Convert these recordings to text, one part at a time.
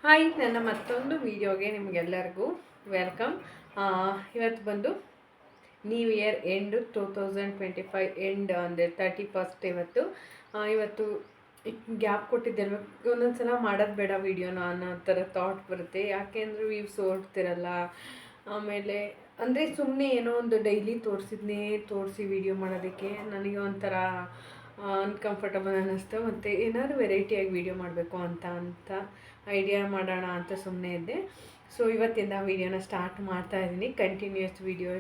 Hi, ನನ್ನ ಮತ್ತೊಂದು ವಿಡಿಯೋಗೆ ನಿಮಗೆಲ್ಲರಿಗೂ ವೆಲ್ಕಮ್. ಇವತ್ತು ಬಂದು ನ್ಯೂ ಇಯರ್ ಎಂಡು 2025 ಎಂಡ್ ಅಂದರೆ 31st ಇವತ್ತು ಗ್ಯಾಪ್ ಕೊಟ್ಟಿದ್ದೇನೆ. ಒಂದೊಂದು ಸಲ ಮಾಡೋದು ಬೇಡ ವೀಡಿಯೋನ ಅನ್ನೋ ಥರ ಥಾಟ್ ಬರುತ್ತೆ. ಯಾಕೆಂದರೆ ವ್ಯೂಸ್ ಓಡ್ತಿರಲ್ಲ. ಆಮೇಲೆ ಅಂದರೆ ಸುಮ್ಮನೆ ಏನೋ ಒಂದು ಡೈಲಿ ತೋರಿಸಿ ವೀಡಿಯೋ ಮಾಡೋದಕ್ಕೆ ನನಗೆ ಒಂಥರ ಅನ್ಕಂಫರ್ಟಬಲ್ ಅನ್ನಿಸ್ತು. ಮತ್ತು ಏನಾದರೂ ವೆರೈಟಿಯಾಗಿ ವೀಡಿಯೋ ಮಾಡಬೇಕು ಅಂತ ಐಡಿಯಾ ಮಾಡೋಣ ಅಂತ ಸುಮ್ಮನೆ ಇದ್ದೆ. ಸೊ ಇವತ್ತಿಂದ ವೀಡಿಯೋನ ಸ್ಟಾರ್ಟ್ ಮಾಡ್ತಾಯಿದ್ದೀನಿ. ಕಂಟಿನ್ಯೂಯಸ್ ವೀಡಿಯೋ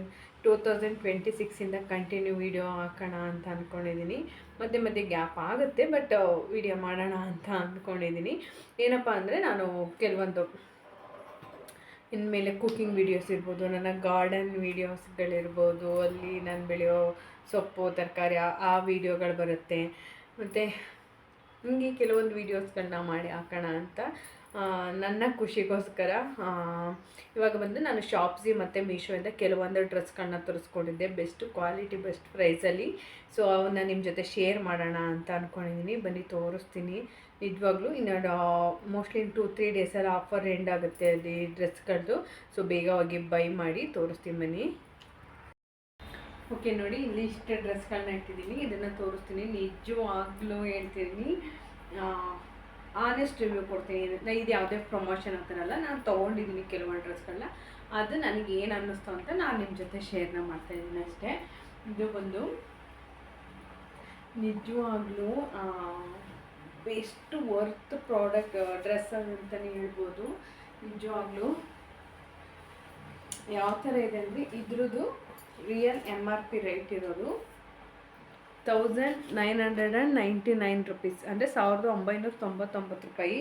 2026ಇಂದ ಕಂಟಿನ್ಯೂ ವೀಡಿಯೋ ಹಾಕೋಣ ಅಂತ ಅಂದ್ಕೊಂಡಿದ್ದೀನಿ. ಮಧ್ಯೆ ಗ್ಯಾಪ್ ಆಗುತ್ತೆ, ಬಟ್ ವೀಡಿಯೋ ಮಾಡೋಣ ಅಂತ ಅಂದ್ಕೊಂಡಿದ್ದೀನಿ. ಏನಪ್ಪ ಅಂದರೆ ನಾನು ಕೆಲವೊಂದು ಇನ್ಮೇಲೆ ಕುಕ್ಕಿಂಗ್ ವೀಡಿಯೋಸ್ ಇರ್ಬೋದು, ನನ್ನ ಗಾರ್ಡನ್ ವೀಡಿಯೋಸ್ಗಳಿರ್ಬೋದು, ಅಲ್ಲಿ ನಾನು ಬೆಳೆಯೋ ಸೊಪ್ಪು ತರಕಾರಿ ಆ ವೀಡಿಯೋಗಳು ಬರುತ್ತೆ. ಮತ್ತು ಹೀಗೆ ಕೆಲವೊಂದು ವೀಡಿಯೋಸ್ಗಳನ್ನ ಮಾಡಿ ಹಾಕೋಣ ಅಂತ ನನ್ನ ಖುಷಿಗೋಸ್ಕರ ಇವಾಗ ಬಂದು ನಾನು ಶಾಪ್ಸಿ ಮತ್ತು ಮೀಶೋಯಿಂದ ಕೆಲವೊಂದು ಡ್ರೆಸ್ಗಳನ್ನ ತರಿಸ್ಕೊಂಡಿದ್ದೆ, ಬೆಸ್ಟ್ ಕ್ವಾಲಿಟಿ ಬೆಸ್ಟ್ ಪ್ರೈಸಲ್ಲಿ. ಸೊ ಅವನ್ನ ನಿಮ್ಮ ಜೊತೆ ಶೇರ್ ಮಾಡೋಣ ಅಂತ ಅಂದ್ಕೊಂಡಿದ್ದೀನಿ. ಬನ್ನಿ ತೋರಿಸ್ತೀನಿ. ನಿಜವಾಗ್ಲೂ ಇನ್ನು ಮೋಸ್ಟ್ಲಿ 2-3 ಡೇಸಲ್ಲಿ ಆಫರ್ ಎಂಡ್ ಆಗುತ್ತೆ ಅಲ್ಲಿ ಡ್ರೆಸ್ಗಳದ್ದು. ಸೊ ಬೇಗ ಹೋಗಿ ಬೈ ಮಾಡಿ ತೋರಿಸ್ತೀನಿ ಬನ್ನಿ. ಓಕೆ, ನೋಡಿ ಇಲ್ಲಿ ಇಷ್ಟು ಡ್ರೆಸ್ಗಳನ್ನ ಇಟ್ಟಿದ್ದೀನಿ. ಇದನ್ನು ತೋರಿಸ್ತೀನಿ. ನಿಜವಾಗ್ಲೂ ಹೇಳ್ತೀನಿ, ಆನೆಸ್ಟ್ ರಿವ್ಯೂ ಕೊಡ್ತೀನಿ. ಇದು ಯಾವುದೇ ಪ್ರಮೋಷನ್ ಅಂತಾರಲ್ಲ, ನಾನು ತೊಗೊಂಡಿದ್ದೀನಿ ಕೆಲವೊಂದು ಡ್ರೆಸ್ಗಳನ್ನ. ಅದು ನನಗೆ ಏನು ಅನ್ನಿಸ್ತು ಅಂತ ನಾನು ನಿಮ್ಮ ಜೊತೆ ಶೇರ್ನ ಮಾಡ್ತಾಯಿದ್ದೀನಿ ಅಷ್ಟೇ. ಇದು ಬಂದು ನಿಜವಾಗ್ಲೂ ಬೆಸ್ಟ್ ವರ್ತ್ ಪ್ರಾಡಕ್ಟ್ ಡ್ರೆಸ್ ಅಂತಲೇ ಹೇಳ್ಬೋದು. ನಿಜವಾಗ್ಲೂ ಯಾವ ಥರ ಇದೆ ಅಂದರೆ ಇದ್ರದ್ದು ರಿಯಲ್ MRP ರೇಟ್ ಇರೋದು 1999 ರುಪೀಸ್, ಅಂದರೆ 1999 ರೂಪಾಯಿ.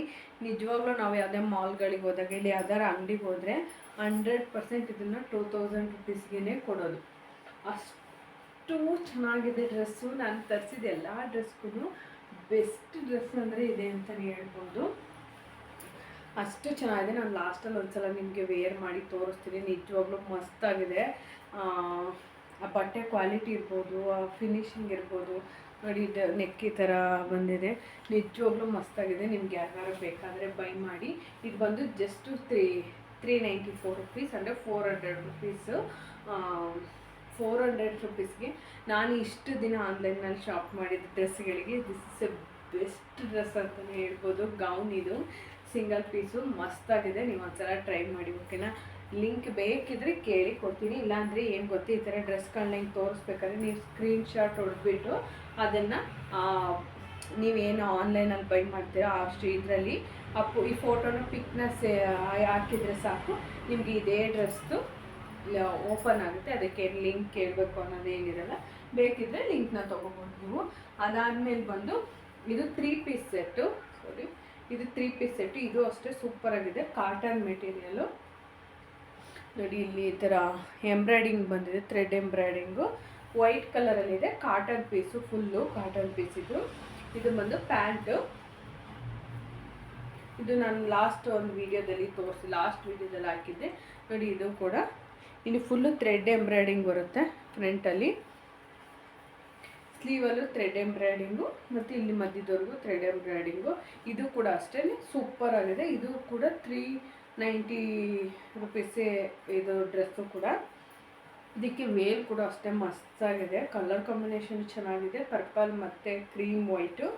ನಿಜವಾಗ್ಲೂ ನಾವು ಯಾವುದೇ ಮಾಲ್ಗಳಿಗೆ ಹೋದಾಗ ಇಲ್ಲಿ ಯಾವ್ದಾರು ಅಂಗಡಿಗೆ ಹೋದರೆ 100% ಇದನ್ನು 2000 ರುಪೀಸ್ಗೆ ಕೊಡೋದು. ಅಷ್ಟು ಚೆನ್ನಾಗಿದೆ ಡ್ರೆಸ್ಸು. ನಾನು ತರಿಸಿದ ಎಲ್ಲ ಡ್ರೆಸ್ಗೂ ಬೆಸ್ಟ್ ಡ್ರೆಸ್ ಅಂದರೆ ಇದೆ ಅಂತಲೇ ಹೇಳ್ಬೋದು. ಅಷ್ಟು ಚೆನ್ನಾಗಿದೆ. ನಾನು ಲಾಸ್ಟಲ್ಲಿ ಒಂದ್ಸಲ ನಿಮಗೆ ವೇರ್ ಮಾಡಿ ತೋರಿಸ್ತೀನಿ. ನಿಜವಾಗ್ಲೂ ಮಸ್ತಾಗಿದೆ. ಆ ಬಟ್ಟೆ ಕ್ವಾಲಿಟಿ ಇರ್ಬೋದು, ಆ ಫಿನಿಶಿಂಗ್ ಇರ್ಬೋದು. ನೋಡಿ, ಇದು ನೆಕ್ ಈ ಥರ ಬಂದಿದೆ. ನಿಜವಾಗ್ಲೂ ಮಸ್ತಾಗಿದೆ. ನಿಮ್ಗೆ ಯಾರು ಬೇಕಾದರೆ ಬೈ ಮಾಡಿ. ಇದು ಬಂದು ಜಸ್ಟ್ 394 ರುಪೀಸ್, ಅಂದರೆ 400 ರುಪೀಸು. 400 ರುಪೀಸ್ಗೆ ನಾನು ಇಷ್ಟು ದಿನ ಆನ್ಲೈನಲ್ಲಿ ಶಾಪ್ ಮಾಡಿದ ಡ್ರೆಸ್ಗಳಿಗೆ this is a best dress ಅಂತಲೇ ಹೇಳ್ಬೋದು. ಗೌನ್ ಇದು ಸಿಂಗಲ್ ಪೀಸು ಮಸ್ತಾಗಿದೆ. ನೀವು ಒಂದ್ಸಲ ಟ್ರೈ ಮಾಡಿ, ಓಕೆನಾ? ಲಿಂಕ್ ಬೇಕಿದ್ರೆ ಕೇಳಿ ಕೊಡ್ತೀನಿ. ಇಲ್ಲಾಂದರೆ ಏನು ಗೊತ್ತಿ, ಈ ಥರ ಡ್ರೆಸ್ಗಳನ್ನ ಹಿಂಗೆ ತೋರಿಸ್ಬೇಕಾದ್ರೆ ನೀವು ಸ್ಕ್ರೀನ್ಶಾಟ್ ಹೊಡೆದ್ಬಿಟ್ಟು ಅದನ್ನು ನೀವೇನು ಆನ್ಲೈನಲ್ಲಿ ಬೈ ಮಾಡ್ತೀರೋ ಅಷ್ಟು ಇದರಲ್ಲಿ ಈ ಫೋಟೋನ ಪಿಕ್ನ ಹಾಕಿದರೆ ಸಾಕು, ನಿಮಗೆ ಇದೇ ಡ್ರೆಸ್ದು ಓಪನ್ ಆಗುತ್ತೆ. ಅದಕ್ಕೆ ಲಿಂಕ್ ಕೇಳಬೇಕು ಅನ್ನೋದೇನಿರಲ್ಲ. ಬೇಕಿದ್ದರೆ ಲಿಂಕ್ನ ತೊಗೋಬೋದು ನೀವು. ಅದಾದಮೇಲೆ ಬಂದು ಇದು 3 ಪೀಸ್ ಸೆಟ್ಟು. ಇದು 3 ಪೀಸ್ ಸೆಟ್ಟು. ಇದು ಅಷ್ಟೇ ಸೂಪರಾಗಿದೆ. Cotton material. ನೋಡಿ, ಇಲ್ಲಿ ಈ ಥರ ಎಂಬ್ರಾಯ್ಡಿಂಗ್ ಬಂದಿದೆ, ಥ್ರೆಡ್ ಎಂಬ್ರಾಯ್ಡಿಂಗು ವೈಟ್ ಕಲರಲ್ಲಿದೆ. Cotton piece, full cotton piece ಇದು. ಇದು ಬಂದು ಪ್ಯಾಂಟು. ಇದು ನಾನು ಲಾಸ್ಟ್ ವೀಡಿಯೋದಲ್ಲಿ ಹಾಕಿದ್ದೆ ನೋಡಿ. ಇದು ಕೂಡ ಇಲ್ಲಿ ಫುಲ್ಲು ಥ್ರೆಡ್ ಎಂಬ್ರಾಯ್ಡಿಂಗ್ ಬರುತ್ತೆ. ಫ್ರಂಟಲ್ಲಿ ಸ್ಲೀವಲ್ಲೂ ಥ್ರೆಡ್ ಎಂಬ್ರಾಯ್ಡಿಂಗು, ಮತ್ತು ಇಲ್ಲಿ ಮಧ್ಯದವರೆಗೂ ಥ್ರೆಡ್ ಎಂಬ್ರಾಯ್ಡಿಂಗು. ಇದು ಕೂಡ ಅಷ್ಟೇ ಸೂಪರ್ ಆಗಿದೆ. ಇದು ಕೂಡ 390 ರುಪೀಸೇ ಇದು ಡ್ರೆಸ್ಸು ಕೂಡ. ಇದಕ್ಕೆ ವೇಲ್ ಕೂಡ ಅಷ್ಟೇ ಮಸ್ತಾಗಿದೆ. ಕಲರ್ ಕಾಂಬಿನೇಷನ್ ಚೆನ್ನಾಗಿದೆ. ಪರ್ಪಲ್ ಮತ್ತು ಕ್ರೀಮ್ ವೈಟು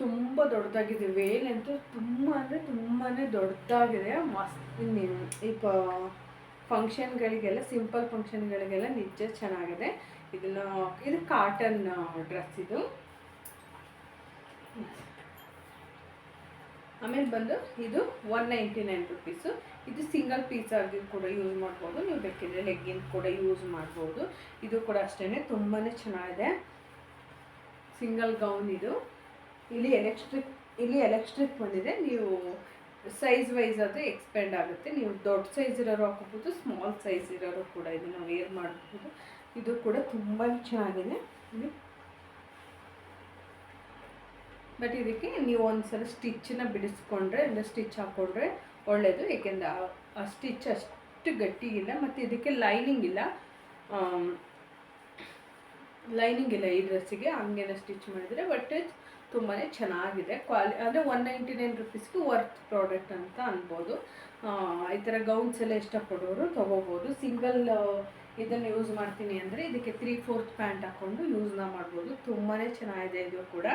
ತುಂಬ ದೊಡ್ಡದಾಗಿದೆ. ವೇಲ್ ಅಂತೂ ತುಂಬಾ ದೊಡ್ಡದಾಗಿದೆ. ಮಸ್ತ್. ಈ ಫಂಕ್ಷನ್ಗಳಿಗೆಲ್ಲ, ಸಿಂಪಲ್ ಫಂಕ್ಷನ್ಗಳಿಗೆಲ್ಲ ನಿಜ ಚೆನ್ನಾಗಿದೆ. ಇದು ಕಾಟನ್ ಡ್ರೆಸ್ ಇದು. ಆಮೇಲೆ ಬಂದು ಇದು 199 ರುಪೀಸು. ಇದು ಸಿಂಗಲ್ ಪೀಸ್ ಆಗಿ ಕೂಡ ಯೂಸ್ ಮಾಡ್ಬೋದು. ನೀವು ಬೇಕಿದ್ರೆ ಲೆಗ್ಗಿನ್ ಕೂಡ ಯೂಸ್ ಮಾಡ್ಬೋದು. ಇದು ಕೂಡ ಅಷ್ಟೇ ತುಂಬಾ ಚೆನ್ನಾಗಿದೆ. ಸಿಂಗಲ್ ಗೌನ್ ಇದು. ಇಲ್ಲಿ ಎಲೆಕ್ಟ್ರಿಕ್ ಬಂದಿದೆ. ನೀವು ಸೈಜ್ ವೈಸ್ ಅದು ಎಕ್ಸ್ಪೆಂಡ್ ಆಗುತ್ತೆ. ನೀವು ದೊಡ್ಡ ಸೈಜ್ ಇರೋರು ಹಾಕೋಬೋದು, ಸ್ಮಾಲ್ ಸೈಜ್ ಇರೋರು ಕೂಡ ಇದನ್ನು ವೇರ್ ಮಾಡಬಹುದು. ಇದು ಕೂಡ ತುಂಬ ಚೆನ್ನಾಗಿದೆ. ಬಟ್ ಇದಕ್ಕೆ ನೀವು ಒಂದ್ಸಲ ಸ್ಟಿಚ್ಚನ್ನ ಬಿಡಿಸ್ಕೊಂಡ್ರೆ, ಅಂದರೆ ಸ್ಟಿಚ್ ಹಾಕ್ಕೊಂಡ್ರೆ ಒಳ್ಳೆಯದು. ಏಕೆಂದರೆ ಆ ಸ್ಟಿಚ್ ಅಷ್ಟು ಗಟ್ಟಿಗಿಲ್ಲ. ಮತ್ತು ಇದಕ್ಕೆ ಲೈನಿಂಗ್ ಇಲ್ಲ ಈ ಡ್ರೆಸ್ಸಿಗೆ. ಹಂಗೆಲ್ಲ ಸ್ಟಿಚ್ ಮಾಡಿದರೆ ಬಟ್ ತುಂಬಾ ಚೆನ್ನಾಗಿದೆ. ಅಂದರೆ 199 ರುಪೀಸ್ಗೆ ವರ್ತ್ ಪ್ರಾಡಕ್ಟ್ ಅಂತ ಅನ್ಬೋದು. ಈ ಥರ ಗೌನ್ಸ್ ಎಲ್ಲ ಇಷ್ಟಪಡೋರು ತೊಗೋಬೋದು. ಸಿಂಗಲ್ ಇದನ್ನು ಯೂಸ್ ಮಾಡ್ತೀನಿ ಅಂದರೆ ಇದಕ್ಕೆ 3/4 ಪ್ಯಾಂಟ್ ಹಾಕ್ಕೊಂಡು ಯೂಸ್ನ ಮಾಡ್ಬೋದು. ತುಂಬಾ ಚೆನ್ನಾಗಿದೆ. ಇದು ಕೂಡ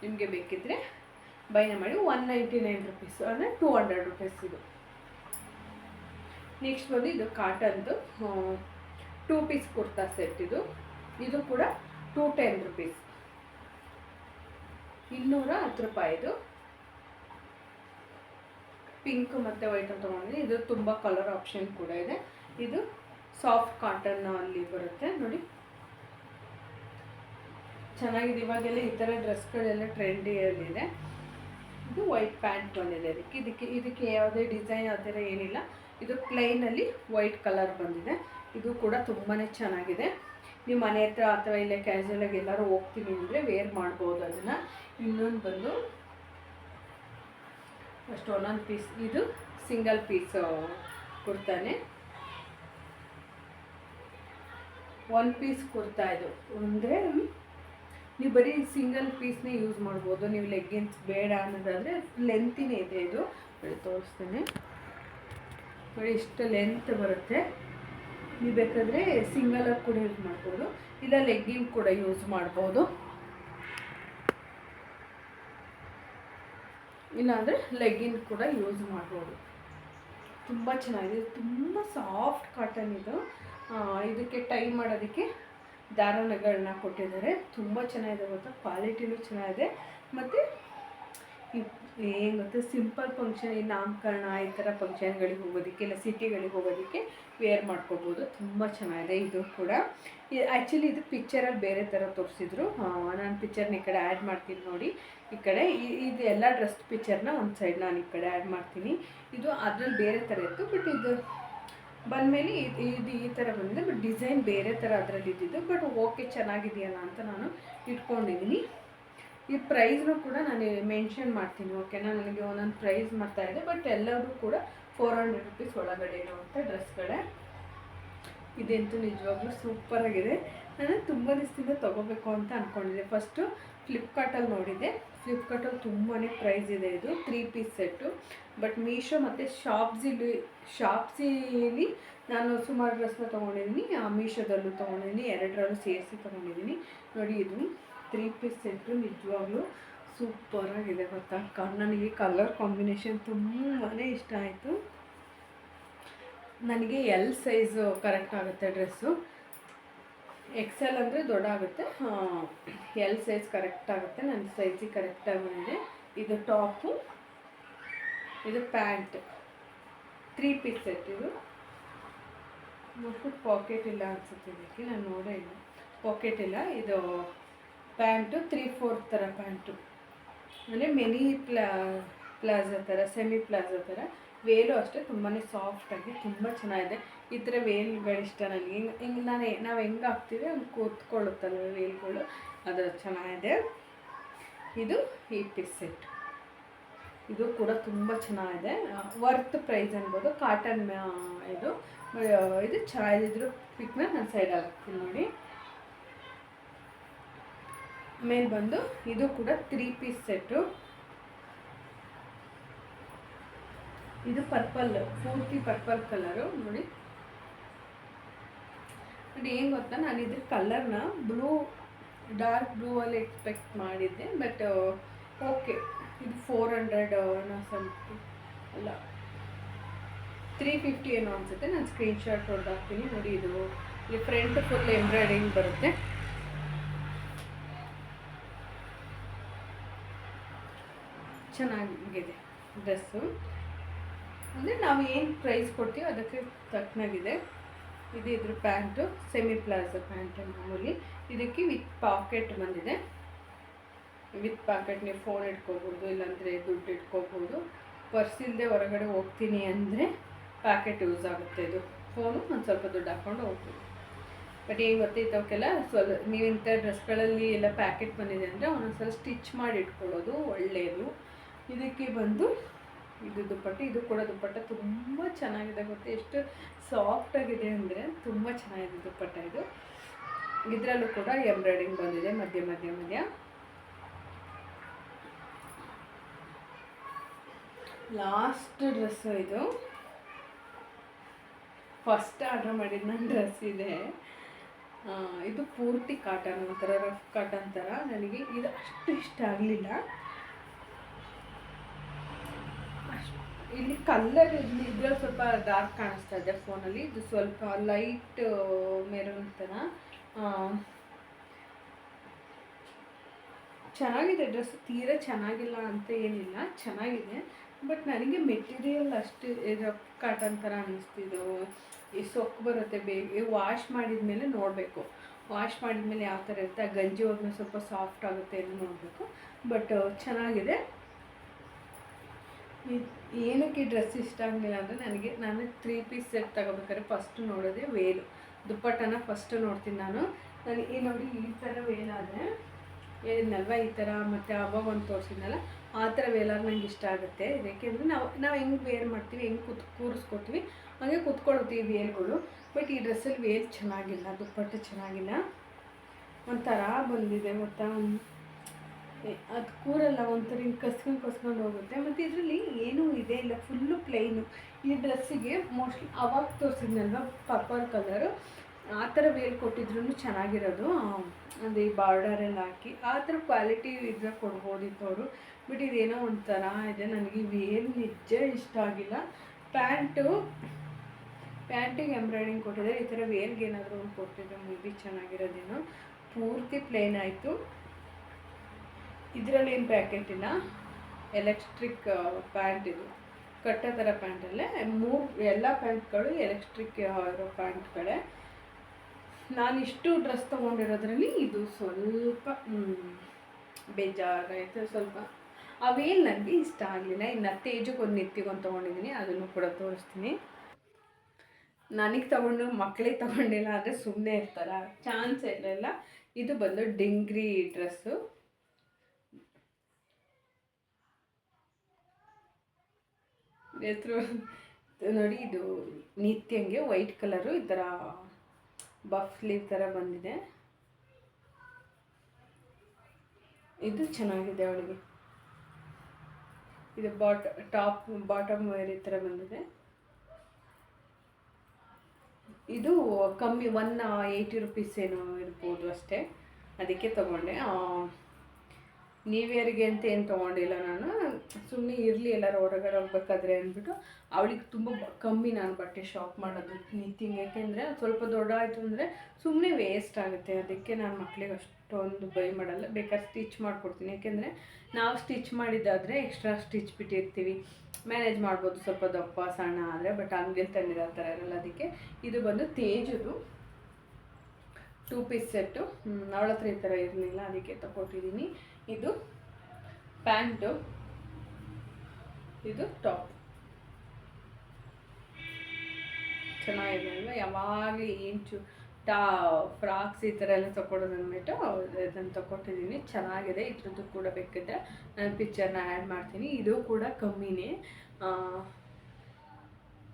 ನಿಮಗೆ ಬೇಕಿದ್ದರೆ ಬೈನ ಮಾಡಿ. 199 ರುಪೀಸ್ ಅಂದರೆ 200 ರುಪೀಸ್ ಇದು. ನೆಕ್ಸ್ಟ್ ಬಂದು ಇದು ಕಾಟನ್ದು 2 ಪೀಸ್ ಕುರ್ತಾ ಸೆಟ್. ಇದು ಕೂಡ 210 ರುಪೀಸ್, 210 ರೂಪಾಯಿದು. ಪಿಂಕ್ ಮತ್ತು ವೈಟ್ ಅಂತ ತೊಗೊಂಡಿದ್ದೀನಿ. ಇದು ತುಂಬ ಕಲರ್ ಆಪ್ಷನ್ ಕೂಡ ಇದೆ. ಇದು ಸಾಫ್ಟ್ ಕಾಟನ್ ಅಲ್ಲಿ ಬರುತ್ತೆ ನೋಡಿ, ಚೆನ್ನಾಗಿದೆ. ಇವಾಗೆಲ್ಲ ಈ ಥರ ಡ್ರೆಸ್ಗಳೆಲ್ಲ ಟ್ರೆಂಡಿಯಲ್ಲಿದೆ. ಇದು ವೈಟ್ ಪ್ಯಾಂಟ್ ಬಂದಿದೆ. ಇದಕ್ಕೆ ಯಾವುದೇ ಡಿಸೈನ್ ಆ ಥರ ಏನಿಲ್ಲ. ಇದು ಪ್ಲೈನಲ್ಲಿ ವೈಟ್ ಕಲರ್ ಬಂದಿದೆ. ಇದು ಕೂಡ ತುಂಬಾ ಚೆನ್ನಾಗಿದೆ. ನೀವು ಮನೆ ಹತ್ರ ಅಥವಾ ಇಲ್ಲ ಕ್ಯಾಶುಯಲಾಗಿ ಎಲ್ಲರೂ ಹೋಗ್ತೀವಿ ಅಂದರೆ ವೇರ್ ಮಾಡ್ಬೋದು ಅದನ್ನು. ಇನ್ನೊಂದು ಬಂದು ಅಷ್ಟು ಒಂದೊಂದು ಪೀಸ್. ಇದು ಸಿಂಗಲ್ ಪೀಸ್ ಕುರ್ತಾನೆ, 1 ಪೀಸ್ ಕುರ್ತಾ. ಇದು ಅಂದರೆ ನೀವು ಬರೀ ಸಿಂಗಲ್ ಪೀಸ್ನೇ ಯೂಸ್ ಮಾಡ್ಬೋದು. ನೀವು ಲೆಗ್ಗಿನ್ಸ್ ಬೇಡ ಅನ್ನೋದಾದರೆ ಲೆಂತಿನೇ ಇದೆ. ಇದು ಬರೀ ತೋರಿಸ್ತೇನೆ ನೋಡಿ, ಇಷ್ಟು ಲೆಂತ್ ಬರುತ್ತೆ. ನೀವು ಬೇಕಾದರೆ ಸಿಂಗಲಾಗಿ ಕೂಡ ಯೂಸ್ ಮಾಡ್ಬೋದು, ಇಲ್ಲ ಲೆಗ್ಗಿನ್ ಕೂಡ ಯೂಸ್ ಮಾಡ್ಬೋದು, ಇಲ್ಲಾಂದರೆ ಲೆಗ್ಗಿನ್ ಕೂಡ ಯೂಸ್ ಮಾಡ್ಬೋದು. ತುಂಬ ಚೆನ್ನಾಗಿದೆ. ತುಂಬ ಸಾಫ್ಟ್ ಕಾಟನ್ ಇದು. ಇದಕ್ಕೆ ಟೈ ಮಾಡೋದಕ್ಕೆ ದಾರಗಳನ್ನ ಕೊಟ್ಟಿದ್ದಾರೆ. ತುಂಬ ಚೆನ್ನಾಗಿದೆ ಗೊತ್ತಾ, ಕ್ವಾಲಿಟಿನೂ ಚೆನ್ನಾಗಿದೆ. ಮತ್ತು ಏನು ಗೊತ್ತಾ, ಸಿಂಪಲ್ ಫಂಕ್ಷನ್, ಈ ನಾಮಕರಣ ಈ ಥರ ಫಂಕ್ಷನ್ಗಳಿಗೆ ಹೋಗೋದಕ್ಕೆ ಇಲ್ಲ ಸಿಟಿಗಳಿಗೆ ಹೋಗೋದಕ್ಕೆ ವೇರ್ ಮಾಡ್ಕೋಬೋದು. ತುಂಬ ಚೆನ್ನಾಗಿದೆ. ಇದು ಕೂಡ ಆ್ಯಕ್ಚುಲಿ ಇದು ಪಿಕ್ಚರಲ್ಲಿ ಬೇರೆ ಥರ ತೋರಿಸಿದ್ರು. ನಾನು ಪಿಕ್ಚರ್ನ ಈ ಕಡೆ ಆ್ಯಡ್ ಮಾಡ್ತೀನಿ ನೋಡಿ. ಈ ಕಡೆ ಇದು ಎಲ್ಲ ಡ್ರೆಸ್ ಪಿಕ್ಚರ್ನ ಒಂದು ಸೈಡ್ ನಾನು ಈ ಕಡೆ ಆ್ಯಡ್ ಮಾಡ್ತೀನಿ. ಇದು ಅದ್ರಲ್ಲಿ ಬೇರೆ ಥರ ಇತ್ತು, ಬಟ್ ಇದು ಬಂದಮೇಲೆ ಇದು ಈ ಥರ ಬಂದಿದೆ. ಬಟ್ ಡಿಸೈನ್ ಬೇರೆ ಥರ ಅದರಲ್ಲಿ ಇದ್ದಿದ್ದು. ಬಟ್ ಓಕೆ, ಚೆನ್ನಾಗಿದೆಯಲ್ಲ ಅಂತ ನಾನು ಇಟ್ಕೊಂಡಿದ್ದೀನಿ. ಈ ಪ್ರೈಸ್ನು ಕೂಡ ನಾನು ಮೆನ್ಷನ್ ಮಾಡ್ತೀನಿ, ಓಕೆನಾ. ನನಗೆ ಒಂದೊಂದು ಪ್ರೈಸ್ ಇದೆ. ಬಟ್ ಎಲ್ಲರೂ ಕೂಡ 400 ರುಪೀಸ್ ಒಳಗಡೆ ಇರುವಂಥ ಡ್ರೆಸ್ಗಳೇ. ಇದಂತೂ ನಿಜವಾಗ್ಲೂ ಸೂಪರಾಗಿದೆ. ನಾನು ತುಂಬ ದಿವಸದಿಂದ ತೊಗೋಬೇಕು ಅಂತ ಅಂದ್ಕೊಂಡಿದ್ದೆ. ಫಸ್ಟು ಫ್ಲಿಪ್ಕಾರ್ಟಲ್ಲಿ ನೋಡಿದ್ದೆ. ಫ್ಲಿಪ್ಕಾರ್ಟಲ್ಲಿ ತುಂಬಾ ಪ್ರೈಸ್ ಇದೆ. ಇದು 3 ಪೀಸ್ ಸೆಟ್ಟು. ಬಟ್ ಮೀಶೋ ಮತ್ತು ಶಾಪ್ಸಿಲಿ ನಾನು ಸುಮಾರು ಡ್ರೆಸ್ನ ತೊಗೊಂಡಿದ್ದೀನಿ. ಮೀಶೋದಲ್ಲೂ ತೊಗೊಂಡಿದ್ದೀನಿ, ಎರಡರಲ್ಲೂ ಸೇರಿಸಿ ತೊಗೊಂಡಿದ್ದೀನಿ ನೋಡಿ. ಇದು 3 ಪೀಸ್ ಸೆಟ್ಟು ನಿಜವಾಗ್ಲೂ ಸೂಪರಾಗಿದೆ ಗೊತ್ತಾ. ನನಗೆ ಕಲರ್ ಕಾಂಬಿನೇಷನ್ ತುಂಬಾ ಇಷ್ಟ ಆಯಿತು. ನನಗೆ ಎಲ್ ಸೈಜು ಕರೆಕ್ಟ್ ಆಗುತ್ತೆ ಡ್ರೆಸ್ಸು. ಎಕ್ಸೆಲ್ ಅಂದರೆ ದೊಡ್ಡ ಆಗುತ್ತೆ, ಎಲ್ ಸೈಜ್ ಕರೆಕ್ಟ್ ಆಗುತ್ತೆ. ನನ್ನ ಸೈಜಿಗೆ ಕರೆಕ್ಟಾಗಿ ಬಂದಿದೆ. ಇದು ಟಾಪು, ಇದು ಪ್ಯಾಂಟ್. 3 piece set. ಇದು ಮೋಸ್ಟ್ಲಿ ಪಾಕೆಟ್ ಇಲ್ಲ ಅನಿಸುತ್ತೆ ಇದಕ್ಕೆ, ನಾನು ನೋಡೇ ಇಲ್ಲ, ಪಾಕೆಟ್ ಇಲ್ಲ. ಇದು ಪ್ಯಾಂಟು 3/4 ಥರ ಪ್ಯಾಂಟು, ಅಂದರೆ ಮಿನಿ ಪ್ಲಾಜೋ ಥರ, ಸೆಮಿ ಪ್ಲಾಜೋ ಥರ. ವೇಲು ಅಷ್ಟೇ ತುಂಬಾ ಸಾಫ್ಟಾಗಿ ತುಂಬ ಚೆನ್ನಾಗಿದೆ. ಈ ಥರ ವೇಲ್ಗಳಿಷ್ಟ ನನಗೆ. ಹಿಂಗೆ ನಾವು ಹೆಂಗೆ ಹಾಕ್ತೀವಿ ಹಂಗೆ ಕೂತ್ಕೊಳ್ಳುತ್ತಲ್ವ ವೇಲ್ಗಳು, ಅದು ಚೆನ್ನಾಗಿದೆ. ಇದು ಈ ಪೀಸ್ ಸೆಟ್. ಇದು ಕೂಡ ತುಂಬ ಚೆನ್ನಾಗಿದೆ, ವರ್ತ್ ಪ್ರೈಸ್ ಅನ್ಬೋದು. ಕಾಟನ್ ಇದು ಚೆನ್ನಾಗಿದ್ರು ಪಿಕ್ನ ನಾನು ಸೈಡ್ ಹಾಕ್ತೀನಿ ನೋಡಿ. ಆಮೇಲೆ ಬಂದು ಇದು ಕೂಡ 3 ಪೀಸ್ ಸೆಟ್ಟು. ಇದು ಪರ್ಪಲ್, ಪೂರ್ತಿ ಪರ್ಪಲ್ ಕಲರು ನೋಡಿ. ಬಟ್ ಏನು ಗೊತ್ತಾ, ನಾನು ಇದ್ರ ಕಲರ್ನ ಡಾರ್ಕ್ ಬ್ಲೂ ಅಲ್ಲಿ ಎಕ್ಸ್ಪೆಕ್ಟ್ ಮಾಡಿದ್ದೆ. ಬಟ್ ಓಕೆ, ಇದು 400 ಸಮಥಿಂಗ್ ಅಲ್ಲ 350 ಏನೋ ಅನಿಸುತ್ತೆ. ನಾನು ಸ್ಕ್ರೀನ್ಶಾಟ್ ಹೊಡೆದು ಹಾಕ್ತೀನಿ ನೋಡಿ. ಇದು ಫ್ರಂಟ್ ಫುಲ್ ಎಂಬ್ರಾಯ್ಡಿಂಗ್ ಬರುತ್ತೆ. ಚೆನ್ನಾಗಿದೆ ಡ್ರೆಸ್ಸು. ಅಂದರೆ ನಾವು ಏನು ಪ್ರೈಸ್ ಕೊಡ್ತೀವಿ ಅದಕ್ಕೆ ತಕ್ಕನಾಗಿದೆ. ಇದ್ರ ಪ್ಯಾಂಟು ಸೆಮಿ ಪ್ಲಾಜೋ ಪ್ಯಾಂಟ್ ಮಾಮೂಲಿ. ಇದಕ್ಕೆ ವಿತ್ ಪಾಕೆಟ್ ಬಂದಿದೆ. ವಿತ್ ಪಾಕೆಟ್ ನೀವು ಫೋನ್ ಇಟ್ಕೋಬೋದು, ಇಲ್ಲಾಂದರೆ ದುಡ್ಡು ಇಟ್ಕೋಬೋದು. ಪರ್ಸ್ ಇಲ್ಲದೆ ಹೊರಗಡೆ ಹೋಗ್ತೀನಿ ಅಂದರೆ ಪ್ಯಾಕೆಟ್ ಯೂಸ್ ಆಗುತ್ತೆ. ಇದು ಫೋನು ಒಂದು ಸ್ವಲ್ಪ ದುಡ್ಡು ಹಾಕ್ಕೊಂಡು ಹೋಗ್ಬೋದು. ಬಟ್ ಏನು ಗೊತ್ತಿದ್ದವಕ್ಕೆಲ್ಲ ನೀವು ಇಂಥ ಡ್ರೆಸ್ಗಳಲ್ಲಿ ಎಲ್ಲ ಪ್ಯಾಕೆಟ್ ಬಂದಿದೆ ಅಂದರೆ ಒಂದೊಂದ್ಸಲ ಸ್ಟಿಚ್ ಮಾಡಿ ಇಟ್ಕೊಳ್ಳೋದು ಒಳ್ಳೆಯದು. ಇದಕ್ಕೆ ಬಂದು ಇದು ದುಪ್ಪಟ್ಟ. ಇದು ಕೂಡ ದುಪ್ಪಟ್ಟ ತುಂಬ ಚೆನ್ನಾಗಿದೆ ಗೊತ್ತಾ, ಎಷ್ಟು ಸಾಫ್ಟಾಗಿದೆ ಅಂದರೆ ತುಂಬ ಚೆನ್ನಾಗಿದೆ ದುಪ್ಪಟ್ಟ. ಇದರಲ್ಲೂ ಕೂಡ ಎಂಬ್ರಾಯ್ಡಿಂಗ್ ಬಂದಿದೆ ಮಧ್ಯ. ಲಾಸ್ಟ್ ಡ್ರೆಸ್ಸು ಇದು. ಫಸ್ಟ್ ಆರ್ಡ್ರ್ ಮಾಡಿದ ನನ್ನ ಡ್ರೆಸ್ ಇದೆ. ಇದು ಪೂರ್ತಿ ಕಾಟನ್, ಒಂಥರ ರಫ್ ಕಾಟನ್ ಥರ. ನನಗೆ ಇದು ಅಷ್ಟು ಇಷ್ಟ ಆಗಲಿಲ್ಲ. ಇಲ್ಲಿ ಕಲ್ಲರ್ ಇದ್ರಲ್ಲಿ ಸ್ವಲ್ಪ ಡಾರ್ಕ್ ಕಾಣಿಸ್ತಾ ಇದೆ ಫೋನಲ್ಲಿ. ಇದು ಸ್ವಲ್ಪ ಲೈಟ್ ಮೆರೂನ್ ಥರ. ಚೆನ್ನಾಗಿದೆ ಡ್ರೆಸ್, ತೀರಾ ಚೆನ್ನಾಗಿಲ್ಲ ಅಂತ ಏನಿಲ್ಲ, ಚೆನ್ನಾಗಿದೆ. ಬಟ್ ನನಗೆ ಮೆಟೀರಿಯಲ್ ಅಷ್ಟು ರಫ್ ಕಾಟನ್ ಥರ ಅನ್ನಿಸ್ತಿದ್ದು. ಈ ಸೊಕ್ಕು ಬರುತ್ತೆ ಬೇಗ. ವಾಶ್ ಮಾಡಿದ ಮೇಲೆ ನೋಡಬೇಕು, ವಾಶ್ ಮಾಡಿದ ಮೇಲೆ ಯಾವ ಥರ ಇರುತ್ತೆ. ಆ ಗಂಜಿ ಹೋದ್ಮೇಲೆ ಸ್ವಲ್ಪ ಸಾಫ್ಟ್ ಆಗುತ್ತೆ ಅಂತ ನೋಡಬೇಕು. ಬಟ್ ಚೆನ್ನಾಗಿದೆ. ಏನಕ್ಕೆ ಈ ಡ್ರೆಸ್ ಇಷ್ಟ ಆಗಲಿಲ್ಲ ಅಂದರೆ, ನಾನು 3 ಪೀಸ್ ಸೆಟ್ ತಗೋಬೇಕಾದ್ರೆ ಫಸ್ಟ್ ನೋಡೋದೆ ವೇಲು, ದುಪ್ಪಟ್ಟನ ಫಸ್ಟ್ ನೋಡ್ತೀನಿ ನಾನು. ನನಗೆ ನೋಡಿ ಈ ಥರ ವೇಲಾದರೆ ಹೇಳಿದ್ನಲ್ವ, ಈ ಥರ ಮತ್ತು ಅವಾಗ ಒಂದು ತೋರಿಸಿದ್ನಲ್ಲ, ಆ ಥರ ವೇಲಾದ್ರೆ ನಂಗೆ ಇಷ್ಟ ಆಗುತ್ತೆ. ಏಕೆಂದರೆ ನಾವು ಹೆಂಗೆ ವೇರ್ ಮಾಡ್ತೀವಿ, ಹೆಂಗೆ ಕೂರಿಸ್ಕೊತೀವಿ ಹಾಗೆ ಕೂತ್ಕೊಳ್ತೀವಿ ವೇಲ್ಗಳು. ಬಟ್ ಈ ಡ್ರೆಸ್ಸಲ್ಲಿ ವೇಲ್ ಚೆನ್ನಾಗಿಲ್ಲ, ದುಪ್ಪಟ್ಟು ಚೆನ್ನಾಗಿಲ್ಲ, ಒಂಥರ ಬಂದಿದೆ ಗೊತ್ತಾ. ಅದು ಕೂರಲ್ಲ, ಒಂಥರ ಹಿಂಗೆ ಕಸ್ಕೊಂಡು ಹೋಗುತ್ತೆ. ಮತ್ತು ಇದರಲ್ಲಿ ಏನೂ ಇದೆ ಇಲ್ಲ, ಫುಲ್ಲು ಪ್ಲೈನು. ಈ ಡ್ರೆಸ್ಸಿಗೆ ಮೋಸ್ಟ್ಲಿ ಅವಾಗ ತೋರಿಸಿದ್ನಲ್ವ ಪರ್ಪಲ್ ಕಲರು, ಆ ಥರ ವೇಲ್ ಕೊಟ್ಟಿದ್ರು ಚೆನ್ನಾಗಿರೋದು. ಅಂದರೆ ಈ ಬಾರ್ಡರೆಲ್ಲ ಹಾಕಿ ಆ ಥರ ಕ್ವಾಲಿಟಿ ಇದ್ರೆ ಕೊಡ್ಬೋದಿತ್ತು ಅವರು. ಬಟ್ ಇದೇನೋ ಒಂಥರ ಇದೆ. ನನಗೆ ವೇಲ್ ನಿಜ ಇಷ್ಟ ಆಗಿಲ್ಲ. ಪ್ಯಾಂಟಿಗೆ ಎಂಬ್ರಾಯ್ಡಿಂಗ್ ಕೊಟ್ಟಿದ್ದಾರೆ. ಈ ಥರ ವೇಲ್ಗೆ ಏನಾದರೂ ಒಂದು ಕೊಟ್ಟಿದ್ರೆ ಮೇಬಿ ಚೆನ್ನಾಗಿರೋದೇನೋ. ಪೂರ್ತಿ ಪ್ಲೇನ್ ಆಯಿತು. ಇದರಲ್ಲಿ ಏನು ಪ್ಯಾಕೆಟ್ ಇಲ್ಲ, ಎಲೆಕ್ಟ್ರಿಕ್ ಪ್ಯಾಂಟ್ ಇದು, ಕಟ್ಟೋ ಥರ ಪ್ಯಾಂಟಲ್ಲೇ ಎಲ್ಲ ಪ್ಯಾಂಟ್ಗಳು ಎಲೆಕ್ಟ್ರಿಕ್ ಇರೋ ಪ್ಯಾಂಟ್ಗಳೇ. ನಾನು ಇಷ್ಟು ಡ್ರೆಸ್ ತೊಗೊಂಡಿರೋದ್ರಲ್ಲಿ ಇದು ಸ್ವಲ್ಪ ಬೇಜಾರಾಯಿತು. ಸ್ವಲ್ಪ ಅವೇನು ನನಗೆ ಇಷ್ಟ ಆಗಲಿಲ್ಲ. ಇನ್ನು ತೇಜಕ್ಕೆ ಒಂದು ನೆತ್ತಿಗೊಂದು ತೊಗೊಂಡಿದ್ದೀನಿ, ಅದನ್ನು ಕೂಡ ತೋರಿಸ್ತೀನಿ. ನನಗೆ ತೊಗೊಂಡು ಮಕ್ಕಳಿಗೆ ತೊಗೊಂಡಿಲ್ಲ ಅಂದರೆ ಸುಮ್ಮನೆ ಇರ್ತಾರ, ಚಾನ್ಸ್ ಇರಲಿಲ್ಲ. ಇದು ಬಂದು ಡಿಂಗ್ರಿ ಡ್ರೆಸ್ಸು. ಹೆಸರು ನೋಡಿ, ಇದು ನಿತ್ಯಂಗೆ ವೈಟ್ ಕಲರು, ಈ ಥರ ಬಫ್ ಸ್ಲೀವ್ ಥರ ಬಂದಿದೆ. ಇದು ಚೆನ್ನಾಗಿದೆ ಅವಳಿಗೆ. ಇದು ಬಾಟಮ್ ವೇರ್ ಈ ಥರ ಬಂದಿದೆ. ಇದು ಕಮ್ಮಿ 180 ರುಪೀಸ್ ಏನೋ ಇರ್ಬೋದು ಅಷ್ಟೇ, ಅದಕ್ಕೆ ತೊಗೊಂಡೆ. ನ್ಯೂ ಇಯರ್ಗೆ ಅಂತ ಏನು ತೊಗೊಂಡಿಲ್ಲ ನಾನು, ಸುಮ್ಮನೆ ಇರಲಿ ಎಲ್ಲರೂ ಹೊರಗಡೆ ಹೋಗ್ಬೇಕಾದ್ರೆ ಅಂದ್ಬಿಟ್ಟು. ಅವಳಿಗೆ ತುಂಬ ಕಮ್ಮಿ ನಾನು ಬಟ್ಟೆ ಶಾಪ್ ಮಾಡೋದು ನಿತ್ಯಂಗೆ. ಯಾಕೆಂದರೆ ಸ್ವಲ್ಪ ದೊಡ್ಡ ಆಯಿತು ಅಂದರೆ ಸುಮ್ಮನೆ ವೇಸ್ಟ್ ಆಗುತ್ತೆ. ಅದಕ್ಕೆ ನಾನು ಮಕ್ಕಳಿಗೆ ಅಷ್ಟೊಂದು ಬೈ ಮಾಡಲ್ಲ. ಬೇಕಾದ್ರೆ ಸ್ಟಿಚ್ ಮಾಡಿಕೊಡ್ತೀನಿ. ಯಾಕೆಂದರೆ ನಾವು ಸ್ಟಿಚ್ ಮಾಡಿದ್ದಾದರೆ ಎಕ್ಸ್ಟ್ರಾ ಸ್ಟಿಚ್ ಬಿಟ್ಟಿರ್ತೀವಿ, ಮ್ಯಾನೇಜ್ ಮಾಡ್ಬೋದು ಸ್ವಲ್ಪ ದಪ್ಪ ಸಣ್ಣ ಆದರೆ. ಬಟ್ ಅಂಗಡಿಯಲ್ಲಿ ತಂದಿರೋ ಥರ ಇರಲ್ಲ. ಅದಕ್ಕೆ ಇದು ಬಂದು ತೇಜುದು 2 ಪೀಸ್ ಸೆಟ್ಟು. ಅವಳ ಹತ್ರ ಈ ಥರ ಇರಲಿಲ್ಲ, ಅದಕ್ಕೆ ತಗೊಟ್ಟಿದ್ದೀನಿ. ಇದು ಪ್ಯಾಂಟು, ಇದು ಟಾಪ್. ಚೆನ್ನಾಗಿದೆ ಅಲ್ವಾ. ಯಾವಾಗಲೂ ಫ್ರಾಕ್ಸ್ ಈ ಥರ ಎಲ್ಲ ತೊಗೊಳೋದು ಅಂದ್ಬಿಟ್ಟು ಇದನ್ನು ತೊಗೊಟ್ಟಿದ್ದೀನಿ. ಚೆನ್ನಾಗಿದೆ. ಇದ್ರದ್ದು ಕೂಡ ಬೇಕಿದ್ದರೆ ನಾನು ಪಿಕ್ಚರ್ನ ಆ್ಯಡ್ ಮಾಡ್ತೀನಿ. ಇದು ಕೂಡ ಕಮ್ಮಿನೇ,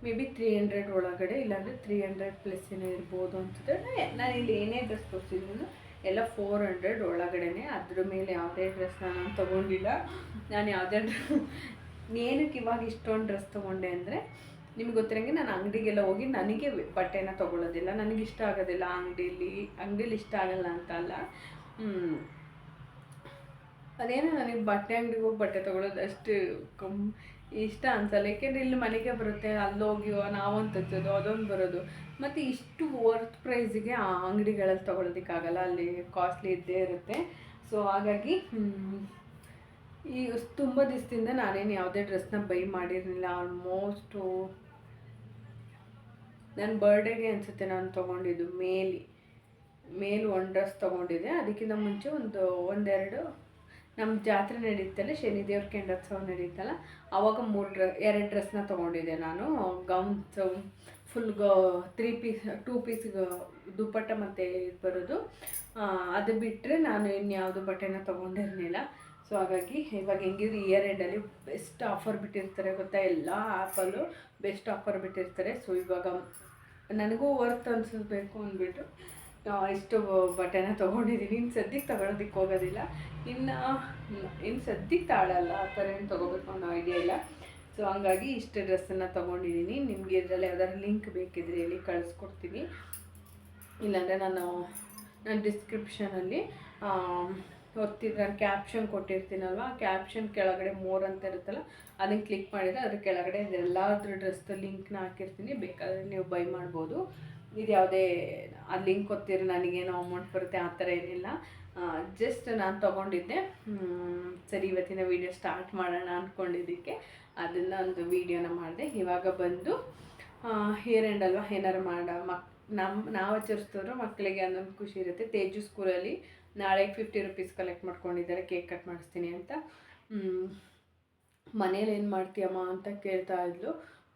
ಮೇ ಬಿ 300 ಒಳಗಡೆ, ಇಲ್ಲಾಂದರೆ 300 ಪ್ಲಸ್ ಏನೋ ಇರ್ಬೋದು ಅನ್ಸುತ್ತೆ. ನಾನು ಇಲ್ಲಿ ಏನೇ ಡ್ರೆಸ್ ತೋರಿಸಿದ್ರು ಎಲ್ಲ 400 ಒಳಗಡೆ. ಅದ್ರ ಮೇಲೆ ಯಾವುದೇ ಡ್ರೆಸ್ ನಾನು ತೊಗೊಂಡಿಲ್ಲ. ನಾನು ಯಾವುದೇ ಏನಕ್ಕೆ ಇವಾಗ ಇಷ್ಟೊಂದು ಡ್ರೆಸ್ ತೊಗೊಂಡೆ ಅಂದರೆ, ನಿಮ್ಗೆ ಗೊತ್ತಿರೋಂಗೆ ನಾನು ಅಂಗಡಿಗೆಲ್ಲ ಹೋಗಿ ನನಗೆ ಬಟ್ಟೆನ ತೊಗೊಳ್ಳೋದಿಲ್ಲ, ನನಗಿಷ್ಟ ಆಗೋದಿಲ್ಲ. ಅಂಗಡೀಲಿ ಇಷ್ಟ ಆಗಲ್ಲ ಅಂತ ಅಲ್ಲ, ಅದೇನೋ ನನಗೆ ಬಟ್ಟೆ ಅಂಗಡಿಗೆ ಹೋಗಿ ಬಟ್ಟೆ ತೊಗೊಳೋದು ಅಷ್ಟು ಇಷ್ಟ ಅನ್ಸಲ್ಲ. ಏಕೆಂದರೆ ಇಲ್ಲಿ ಮನೆಗೆ ಬರುತ್ತೆ, ಅಲ್ಲೋಗಿ ನಾವೊಂದು ತಚ್ಚೋದು ಅದೊಂದು ಬರೋದು. ಮತ್ತು ಇಷ್ಟು ವರ್ತ್ ಪ್ರೈಸಿಗೆ ಆ ಅಂಗಡಿಗಳಲ್ಲಿ ತೊಗೊಳೋದಕ್ಕಾಗಲ್ಲ, ಅಲ್ಲಿ ಕಾಸ್ಟ್ಲಿ ಇದ್ದೇ ಇರುತ್ತೆ. ಸೊ ಹಾಗಾಗಿ ಈ ತುಂಬ ದಿವಸದಿಂದ ನಾನೇನು ಯಾವುದೇ ಡ್ರೆಸ್ನ ಬೈ ಮಾಡಿರಲಿಲ್ಲ. ಆಲ್ಮೋಸ್ಟು ನನ್ನ ಬರ್ಡೇಗೆ ಅನಿಸುತ್ತೆ ನಾನು ತೊಗೊಂಡಿದ್ದು. ಮೇಲ್ ಒಂದು ಡ್ರೆಸ್ ತೊಗೊಂಡಿದ್ದೆ. ಅದಕ್ಕಿಂತ ಮುಂಚೆ ಒಂದೆರಡು ನಮ್ಮ ಜಾತ್ರೆ ನಡೀತಲ್ಲ, ಶನಿದೇವ್ರ ಕೆಂಡೋತ್ಸವ ನಡೀತಲ್ಲ, ಆವಾಗ 2 ಡ್ರೆಸ್ನ ತೊಗೊಂಡಿದ್ದೆ ನಾನು. ಗೌನ್ಸ್ ಫುಲ್ 2 ಪೀಸ್ ದುಪ್ಪಟ್ಟ ಮತ್ತು ಇದು ಬರೋದು. ಅದು ಬಿಟ್ಟರೆ ನಾನು ಇನ್ಯಾವುದು ಬಟ್ಟೆನ ತೊಗೊಂಡಿರಲಿಲ್ಲ. ಸೊ ಹಾಗಾಗಿ ಇವಾಗ ಹೆಂಗಿದ್ರು ಇಯರ್ ಎಂಡಲ್ಲಿ ಬೆಸ್ಟ್ ಆಫರ್ ಬಿಟ್ಟಿರ್ತಾರೆ ಗೊತ್ತಾ, ಎಲ್ಲ ಆ್ಯಪಲ್ಲೂ ಬೆಸ್ಟ್ ಆಫರ್ ಬಿಟ್ಟಿರ್ತಾರೆ. ಸೊ ಇವಾಗ ನನಗೂ ವರ್ತ್ ಅನಿಸ್ಬೇಕು ಅಂದ್ಬಿಟ್ಟು ಇಷ್ಟು ಬಟ್ಟೆನ ತೊಗೊಂಡಿದ್ದೀನಿ. ಇನ್ನು ಸದ್ಯಕ್ಕೆ ತೊಗೊಳೋದಕ್ಕೆ ಹೋಗೋದಿಲ್ಲ, ಇನ್ನು ಸದ್ಯಕ್ಕೆ ತಾಳಲ್ಲ, ಆ ಥರ ಏನು ತೊಗೋಬೇಕು ಅನ್ನೋ ಐಡಿಯಾ ಇಲ್ಲ. ಸೊ ಹಂಗಾಗಿ ಇಷ್ಟು ಡ್ರೆಸ್ಸನ್ನು ತೊಗೊಂಡಿದ್ದೀನಿ. ನಿಮಗೆ ಇದರಲ್ಲಿ ಯಾವ್ದಾದ್ರು ಲಿಂಕ್ ಬೇಕಿದ್ರೆ ಹೇಳಿ ಕಳಿಸ್ಕೊಡ್ತೀನಿ, ಇಲ್ಲಾಂದರೆ ನಾನು ಡಿಸ್ಕ್ರಿಪ್ಷನಲ್ಲಿ ನಾನು ಕ್ಯಾಪ್ಷನ್ ಕೊಟ್ಟಿರ್ತೀನಲ್ವ, ಕ್ಯಾಪ್ಷನ್ ಕೆಳಗಡೆ ಮೋರ್ ಅಂತ ಇರುತ್ತಲ್ಲ ಅದನ್ನು ಕ್ಲಿಕ್ ಮಾಡಿದರೆ ಅದ್ರ ಕೆಳಗಡೆ ಎಲ್ಲಾದ್ರ ಡ್ರೆಸ್ದು ಲಿಂಕ್ನ ಹಾಕಿರ್ತೀನಿ, ಬೇಕಾದರೆ ನೀವು ಬೈ ಮಾಡ್ಬೋದು. ಇದು ಯಾವುದೇ ಆ ಲಿಂಕ್ ಕೊಡ್ತೀರಿ ನನಗೇನೋ ಅಮೌಂಟ್ ಬರುತ್ತೆ ಆ ಥರ ಏನಿಲ್ಲ, ಜಸ್ಟ್ ನಾನು ತೊಗೊಂಡಿದ್ದೆ. ಸರಿ ಇವತ್ತಿನ ವೀಡಿಯೋ ಸ್ಟಾರ್ಟ್ ಮಾಡೋಣ ಅಂದ್ಕೊಂಡಿದ್ದಕ್ಕೆ ಅದನ್ನು ಒಂದು ವೀಡಿಯೋನ ಮಾಡಿದೆ. ಇವಾಗ ಬಂದು ಹೇರ್ ಎಂಡ್ ಅಲ್ವಾ, ಏನಾರು ನಾವು ಆಚರಿಸಿದ್ರು ಮಕ್ಕಳಿಗೆ ಅನ್ನೊಂದು ಖುಷಿ ಇರುತ್ತೆ. ತೇಜು ಸ್ಕೂಲಲ್ಲಿ ನಾಳೆಗೆ 50 ರೂಪೀಸ್ ಕಲೆಕ್ಟ್ ಮಾಡ್ಕೊಂಡಿದ್ದಾರೆ ಕೇಕ್ ಕಟ್ ಮಾಡಿಸ್ತೀನಿ ಅಂತ. ಮನೇಲಿ ಏನು ಮಾಡ್ತೀಯಮ್ಮ ಅಂತ ಕೇಳ್ತಾ ಇದ್ಲು.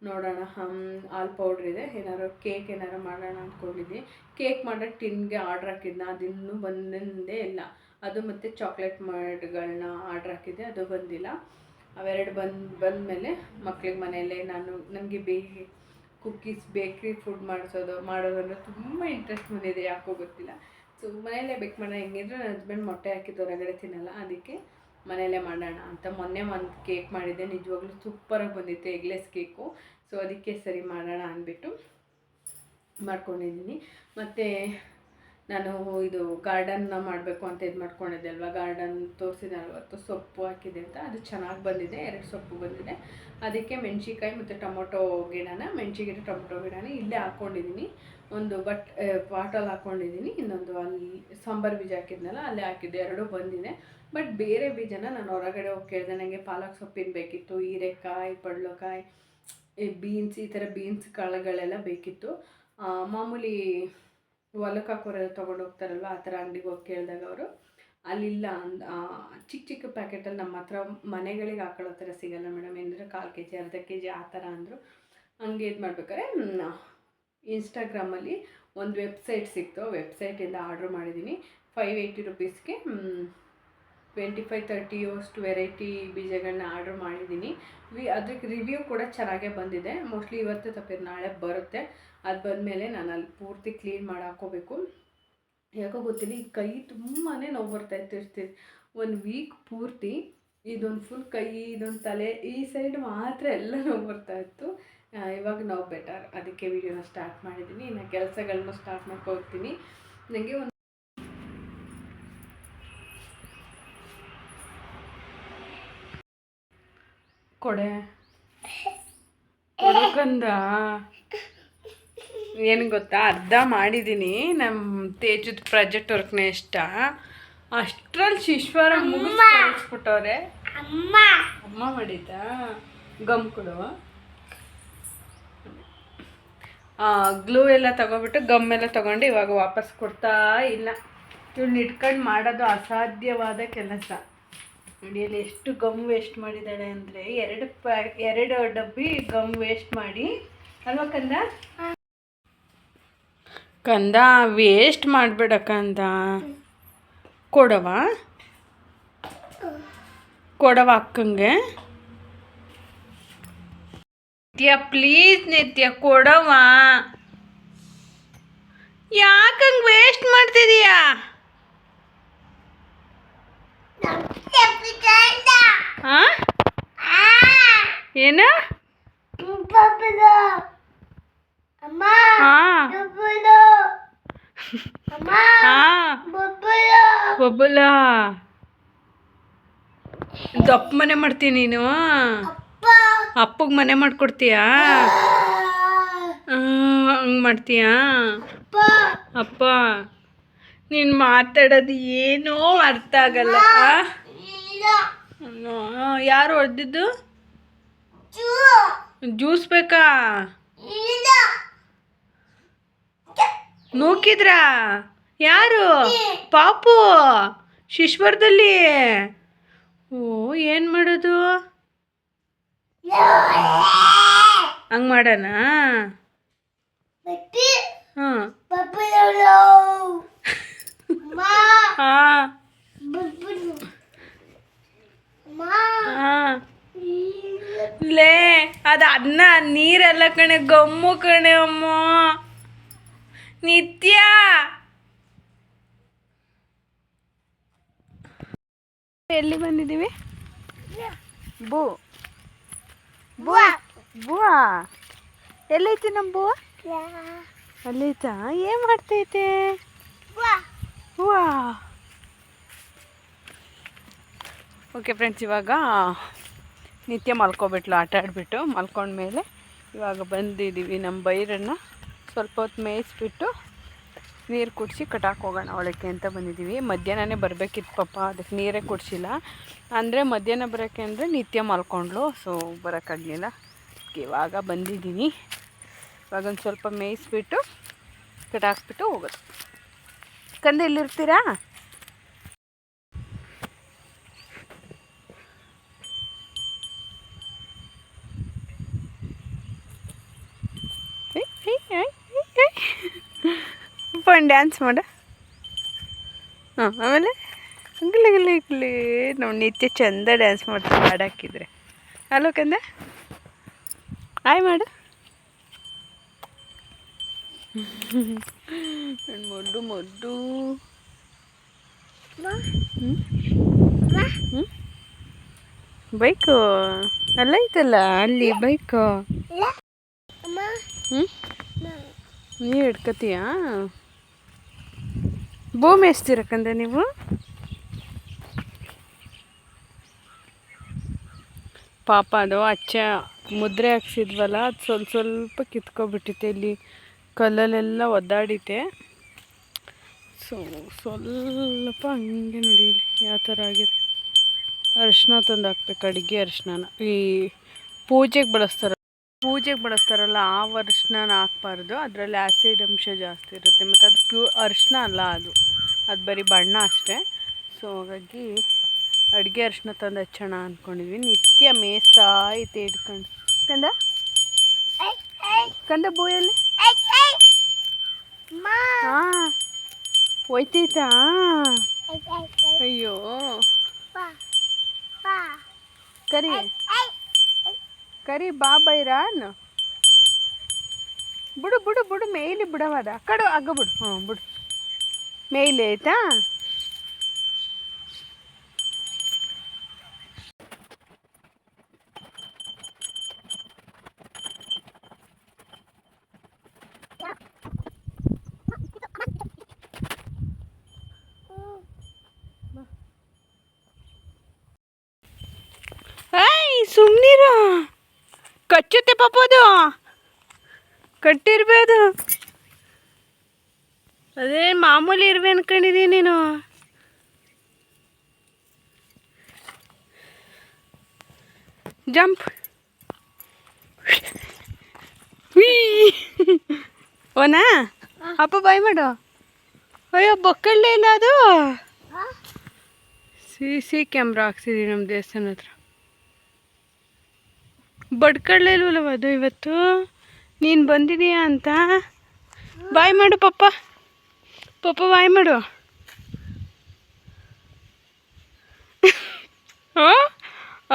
ನೋಡೋಣ, ಹಾಲು ಪೌಡ್ರ್ ಇದೆ, ಏನಾರು ಕೇಕ್ ಏನಾರು ಮಾಡೋಣ ಅಂದ್ಕೊಂಡಿದ್ದೆ. ಕೇಕ್ ಮಾಡೋಕ್ಕೆ ಟಿನ್ಗೆ ಆರ್ಡ್ರ್ ಹಾಕಿದ್ನ, ಅದಿನ್ನೂ ಬಂದೇ ಇಲ್ಲ. ಅದು ಮತ್ತು ಚಾಕ್ಲೇಟ್ ಮಡ್ಗಳನ್ನ ಆರ್ಡ್ರ್ ಹಾಕಿದ್ದೆ, ಅದು ಬಂದಿಲ್ಲ. ಅವೆರಡು ಬಂದಮೇಲೆ ಮಕ್ಳಿಗೆ ಮನೆಯಲ್ಲೇ ನನಗೆ ಕುಕ್ಕೀಸ್ ಬೇಕ್ರಿ ಫುಡ್ ಮಾಡೋದಂದ್ರೆ ತುಂಬ ಇಂಟ್ರೆಸ್ಟ್ ಬಂದಿದೆ, ಯಾಕೋ ಗೊತ್ತಿಲ್ಲ. ಸೊ ಮನೆಯಲ್ಲೇ ಬೇಕ್ ಮಾಡೋಣ. ಹೆಂಗಿದ್ರೆ ನನ್ನ ಹಸ್ಬೆಂಡ್ ಮೊಟ್ಟೆ ಹಾಕಿದ್ದು ಹೊರಗಡೆ ತಿನ್ನಲ್ಲ, ಅದಕ್ಕೆ ಮನೆಯಲ್ಲೇ ಮಾಡೋಣ ಅಂತ ಮೊನ್ನೆ ಒಂದು ಕೇಕ್ ಮಾಡಿದ್ದೆ, ನಿಜವಾಗ್ಲೂ ಸೂಪರಾಗಿ ಬಂದಿತ್ತು, ಎಗ್ಲೆಸ್ ಕೇಕು. ಸೊ ಅದಕ್ಕೆ ಸರಿ ಮಾಡೋಣ ಅಂದ್ಬಿಟ್ಟು ಮಾಡ್ಕೊಂಡಿದ್ದೀನಿ. ಮತ್ತು ನಾನು ಇದು ಗಾರ್ಡನ್ನ ಮಾಡಬೇಕು ಅಂತ ಇದು ಮಾಡ್ಕೊಂಡಿದ್ದೆ ಅಲ್ವಾ, ಗಾರ್ಡನ್ ತೋರಿಸಿದ ಸೊಪ್ಪು ಹಾಕಿದೆ ಅಂತ, ಅದು ಚೆನ್ನಾಗಿ ಬಂದಿದೆ. 2 ಸೊಪ್ಪು ಬಂದಿದೆ. ಅದಕ್ಕೆ ಮೆಣಸಿನ್ಕಾಯಿ ಮತ್ತು ಟೊಮೊಟೊ ಟೊಮೊಟೊ ಗಿಡನ ಇಲ್ಲೇ ಹಾಕ್ಕೊಂಡಿದ್ದೀನಿ. ಒಂದು ಪಾಟಲ್ಲಿ ಹಾಕ್ಕೊಂಡಿದ್ದೀನಿ, ಇನ್ನೊಂದು ಅಲ್ಲಿ ಸಾಂಬಾರು ಬೀಜ ಹಾಕಿದ್ನಲ್ಲ ಅಲ್ಲೇ ಹಾಕಿದ್ದೆ, 2 ಬಂದಿದೆ. ಬಟ್ ಬೇರೆ ಬೀಜನ ನಾನು ಹೊರಗಡೆ ಹೋಗಿ ಕೇಳಿದೆ, ನನಗೆ ಪಾಲಕ್ ಸೊಪ್ಪಿನ ಬೇಕಿತ್ತು, ಹೀರೆಕಾಯಿ, ಪಡ್ಲಕಾಯಿ, ಬೀನ್ಸ್, ಈ ಥರ ಬೀನ್ಸ್ ಕಾಳುಗಳೆಲ್ಲ ಬೇಕಿತ್ತು. ಮಾಮೂಲಿ ಹೊಲಕ್ಕೆ ಹಾಕೋರೆಲ್ಲ ತೊಗೊಂಡು ಹೋಗ್ತಾರಲ್ವ, ಆ ಥರ ಅಂಗಡಿಗೆ ಹೋಗಿ ಕೇಳಿದಾಗ ಅವರು ಅಲ್ಲಿಲ್ಲ, ಚಿಕ್ಕ ಪ್ಯಾಕೆಟಲ್ಲಿ ನಮ್ಮ ಹತ್ರ ಮನೆಗಳಿಗೆ ಹಾಕೊಳ್ಳೋ ಥರ ಸಿಗೋಲ್ಲ ಮೇಡಮ್, ಅಂದರೆ 1/4 kg ಅರ್ಧ kg ಆ ಥರ ಅಂದರು. ಹಂಗೆ ಇದು ಮಾಡ್ಬೇಕಾದ್ರೆ ಇನ್ಸ್ಟಾಗ್ರಾಮಲ್ಲಿ ಒಂದು ವೆಬ್ಸೈಟ್ ಸಿಕ್ತು, ವೆಬ್ಸೈಟಿಂದ ಆರ್ಡ್ರ್ ಮಾಡಿದ್ದೀನಿ. 580 ರೂಪೀಸ್ಗೆ 25-30 ಅಷ್ಟು ವೆರೈಟಿ ಬೀಜಗಳನ್ನ ಆರ್ಡ್ರ್ ಮಾಡಿದ್ದೀನಿ. ಅದಕ್ಕೆ ರಿವ್ಯೂ ಕೂಡ ಚೆನ್ನಾಗೇ ಬಂದಿದೆ. ಮೋಸ್ಟ್ಲಿ ಇವತ್ತು ತಪ್ಪಿದ್ರೆ ನಾಳೆ ಬರುತ್ತೆ. ಅದು ಬಂದಮೇಲೆ ನಾನು ಅಲ್ಲಿ ಪೂರ್ತಿ ಕ್ಲೀನ್ ಮಾಡಿ ಹಾಕ್ಕೋಬೇಕು. ಯಾಕೋ ಗೊತ್ತಿಲ್ಲ, ಈ ಕೈ ತುಂಬಾ ನೋವು ಬರ್ತಾಯಿತ್ತು. 1 ವೀಕ್ ಪೂರ್ತಿ ಇದೊಂದು ಫುಲ್ ಕೈ, ಇದೊಂದು ತಲೆ, ಈ ಸೈಡ್ ಮಾತ್ರ ಎಲ್ಲ ನೋವು ಬರ್ತಾಯಿತ್ತು. ಇವಾಗ ನೋವು ಬೆಟರ್, ಅದಕ್ಕೆ ವಿಡಿಯೋನ ಸ್ಟಾರ್ಟ್ ಮಾಡಿದ್ದೀನಿ. ಇನ್ನು ಕೆಲಸಗಳನ್ನ ಸ್ಟಾರ್ಟ್ ಮಾಡ್ಕೊಳ್ತೀನಿ. ನನಗೆ ಒಂದು ಕೊಡಕಂದ ಏನು ಗೊತ್ತಾ, ಅರ್ಧ ಮಾಡಿದ್ದೀನಿ. ನಮ್ಮ ತೇಜದ ಪ್ರಾಜೆಕ್ಟ್ ವರ್ಕ್ನ ಅಷ್ಟರಲ್ಲಿ ಶಿಶ್ವರ ಮುಗಿಸ್ಬಿಟ್ಟವ್ರೆ. ಅಮ್ಮ ಮಾಡಿದ್ದ ಗಮ್ ಕೊಡುವ ಗ್ಲೂ ಎಲ್ಲ ತಗೊಬಿಟ್ಟು ಗಮ್ ಎಲ್ಲ ತೊಗೊಂಡು ಇವಾಗ ವಾಪಸ್ ಕೊಡ್ತಾ ಇಲ್ಲ. ಇವಳು ಇಟ್ಕೊಂಡು ಮಾಡೋದು ಅಸಾಧ್ಯವಾದ ಕೆಲಸ. ನೋಡಿ ಅಲ್ಲಿ ಎಷ್ಟು ಗಮ್ ವೇಸ್ಟ್ ಮಾಡಿದ್ದಾಳೆ ಅಂದರೆ, 2 ಡಬ್ಬಿ ಗಮ್ ವೇಸ್ಟ್ ಮಾಡಿ ಅಲ್ವಾ ಕಂದ ವೇಸ್ಟ್ ಮಾಡಬೇಡ ಕಂದ. ಕೊಡವ ಅಕ್ಕಂಗೆ. ನಿತ್ಯ ಪ್ಲೀಸ್, ನಿತ್ಯ ಕೊಡವ. ಯಾಕಂಗೆ ವೇಸ್ಟ್ ಮಾಡ್ತಿದೀಯಾ? ಏನು ಬೊಬ್ಬಲ ದಪ್ಪ ಮನೆ ಮಾಡ್ತೀನಿ ನೀನು. ಅಪ್ಪಗೆ ಮನೆ ಮಾಡ್ಕೊಡ್ತೀಯಾ? ಹಂಗೆ ಮಾಡ್ತೀಯಾ? ಅಪ್ಪ ನೀನು ಮಾತಾಡೋದು ಏನೋ ಅರ್ಥ ಆಗಲ್ಲ. ಯಾರು ಹೊಡೆದಿದ್ದು? ಜ್ಯೂಸ್ ಬೇಕಾ? ನೂಕಿದ್ರಾ? ಯಾರು? ಪಾಪು ಶಿಶ್ವರದಲ್ಲಿ? ಓ, ಏನು ಮಾಡೋದು? ಹಂಗೆ ಮಾಡೋಣ? ಹಾಂ ಹಾಂ ಲೇ, ಅದು ಅನ್ನ ನೀರೆಲ್ಲ ಕಣೆ, ಗಮ್ಮು ಕಣೆ ಅಮ್ಮ. ನಿತ್ಯ ಎಲ್ಲಿ ಬಂದಿದ್ದೀವಿ? ಬೂ ಬುವಾ ಎಲ್ಲೈತಿ ನಮ್ಮ ಬುವ? ಅಲ್ಲೈತಾ? ಏನು ಮಾಡ್ತೈತೆ? ವಾ ಓಕೆ ಫ್ರೆಂಡ್ಸ್, ಇವಾಗ ನಿತ್ಯ ಮಲ್ಕೊಬಿಟ್ಲು ಆಟ ಆಡಿಬಿಟ್ಟು. ಮಲ್ಕೊಂಡ್ಮೇಲೆ ಇವಾಗ ಬಂದಿದ್ದೀವಿ. ನಮ್ಮ ಬೈರನ್ನು ಸ್ವಲ್ಪ ಹೊತ್ತು ಮೇಯಿಸ್ಬಿಟ್ಟು ನೀರು ಕುಡಿಸಿ ಕಟಾಕ್ ಹೋಗೋಣ ಅವಳಕ್ಕೆ ಅಂತ ಬಂದಿದ್ದೀವಿ. ಮಧ್ಯಾಹ್ನನೇ ಬರಬೇಕಿತ್ತು ಪಾಪ, ಅದಕ್ಕೆ ನೀರೇ ಕುಡಿಸಿಲ್ಲ. ಅಂದರೆ ಮಧ್ಯಾಹ್ನ ಬರೋಕ್ಕೆ ಅಂದರೆ ನಿತ್ಯ ಮಲ್ಕೊಂಡ್ಲು, ಸೊ ಬರೋಕ್ಕಾಗಲಿಲ್ಲ. ಇವಾಗ ಬಂದಿದ್ದೀನಿ. ಇವಾಗ ಒಂದು ಸ್ವಲ್ಪ ಮೇಯಿಸ್ಬಿಟ್ಟು ಕಟಾಕ್ಬಿಟ್ಟು ಹೋಗೋದು. ಕಂದ ಇಲ್ಲಿರ್ತೀರಾ? ಒಂದು ಡ್ಯಾನ್ಸ್ ಮಾಡ. ಹಾಂ, ಆಮೇಲೆ ಗಿಲ್ಲಿ ಗಿಲ್ಲಿ ಗಿಲ್ಲಿ ನಾವು ನಿತ್ಯ ಚಂದ ಡ್ಯಾನ್ಸ್ ಮಾಡ್ತೀವಿ ಹಾಡಾಕಿದ್ರೆ. ಅಲ್ಲೋ ಕಂದ, ಆಯ್ ಮಾಡು. ಮೊಡ್ಡು ಮೊಡ್ಡು. ಬೈಕು ಅಲ್ಲ ಐತಲ್ಲ ಅಲ್ಲಿ ಬೈಕು. ನೀವು ಹಿಡ್ಕತೀಯಾ? ಭೂಮಿ ಎಸ್ತಿರಕ್ಕಂದ್ರೆ ನೀವು ಪಾಪ ಅದು ಅಚ್ಚ ಮುದ್ರೆ ಹಾಕ್ಸಿದ್ವಲ್ಲ, ಅದು ಸ್ವಲ್ಪ ಕಿತ್ಕೊಬಿಟ್ಟಿತ್ತೆ. ಇಲ್ಲಿ ಕಲ್ಲಲ್ಲೆಲ್ಲ ಒದ್ದಾಡಿತೆ. ಸೊ ಸ್ವಲ್ಪ ಹಂಗೆ ನೋಡಿ ಇಲ್ಲಿ ಯಾವ ಥರ ಆಗಿದೆ. ಅರಿಶಿನ ತಂದು ಹಾಕ್ಬೇಕು, ಅಡುಗೆ ಅರಿಶಿನ. ಈ ಪೂಜೆಗೆ ಬಳಸ್ತಾರಲ್ಲ ಆ ಅರಿಶಿನ ಹಾಕ್ಬಾರ್ದು. ಅದರಲ್ಲಿ ಆ್ಯಸಿಡ್ ಅಂಶ ಜಾಸ್ತಿ ಇರುತ್ತೆ. ಮತ್ತು ಅದು ಅರಿಶಿನ ಅಲ್ಲ, ಅದು ಬರೀ ಬಣ್ಣ ಅಷ್ಟೇ. ಸೊ ಹಾಗಾಗಿ ಅಡುಗೆ ಅರಿಶಿನ ತಂದು ಹಚ್ಚೋಣ ಅಂದ್ಕೊಂಡಿದ್ವಿ. ನಿತ್ಯ ಮೇಯಿಸ್ತಾ ಐತೆ ಹಿಡ್ಕೊಂಡು. ಕಂದ ಬೋಯಲ್ಲಿ ಹಾಂ ಹೋಯ್ತೈತಾ? ಅಯ್ಯೋ ಕರಿ ಬಾ ಬೈರಾನ್. ಬಿಡು ಮೇಯ್ಲಿ ಬಿಡವಾದ ಕಡು ಅಗ್ಗ ಬಿಡು. ಹ್ಞೂ ಬಿಡು, ಮೇಯ್ಲಿ ಆಯ್ತಾ? ಸುಮ್ಮನಿರು, ಕಚ್ಚುತ್ತೆ ಪಾಪ, ಅದು ಕಟ್ಟಿರ್ಬೋದು. ಅದೇ ಮಾಮೂಲಿ ಇರ್ವೆ ಅನ್ಕೊಂಡಿದ್ದೀನಿ ನೀನು. ಜಂಪ್ ಓನಾ ಅಪ್ಪ ಬಾಯ್ ಮಾಡು. ಅಯ್ಯೋ ಬಕ್ಕಳ್ಳೇ ಇಲ್ಲ ಅದು. CC ಕ್ಯಾಮ್ರಾ ಹಾಕ್ಸಿದೀವಿ ನಮ್ಮ ದೇವಸ್ಥಾನ ಹತ್ರ. ಬಡ್ಕಳ್ಳೇ ಇಲ್ವಲ್ಲವ ಅದು ಇವತ್ತು. ನೀನು ಬಂದಿದೀಯಾ ಅಂತ ಬಾಯ್ ಮಾಡು ಪಪ್ಪ ಬಾಯ್ ಮಾಡು. ಹಾಂ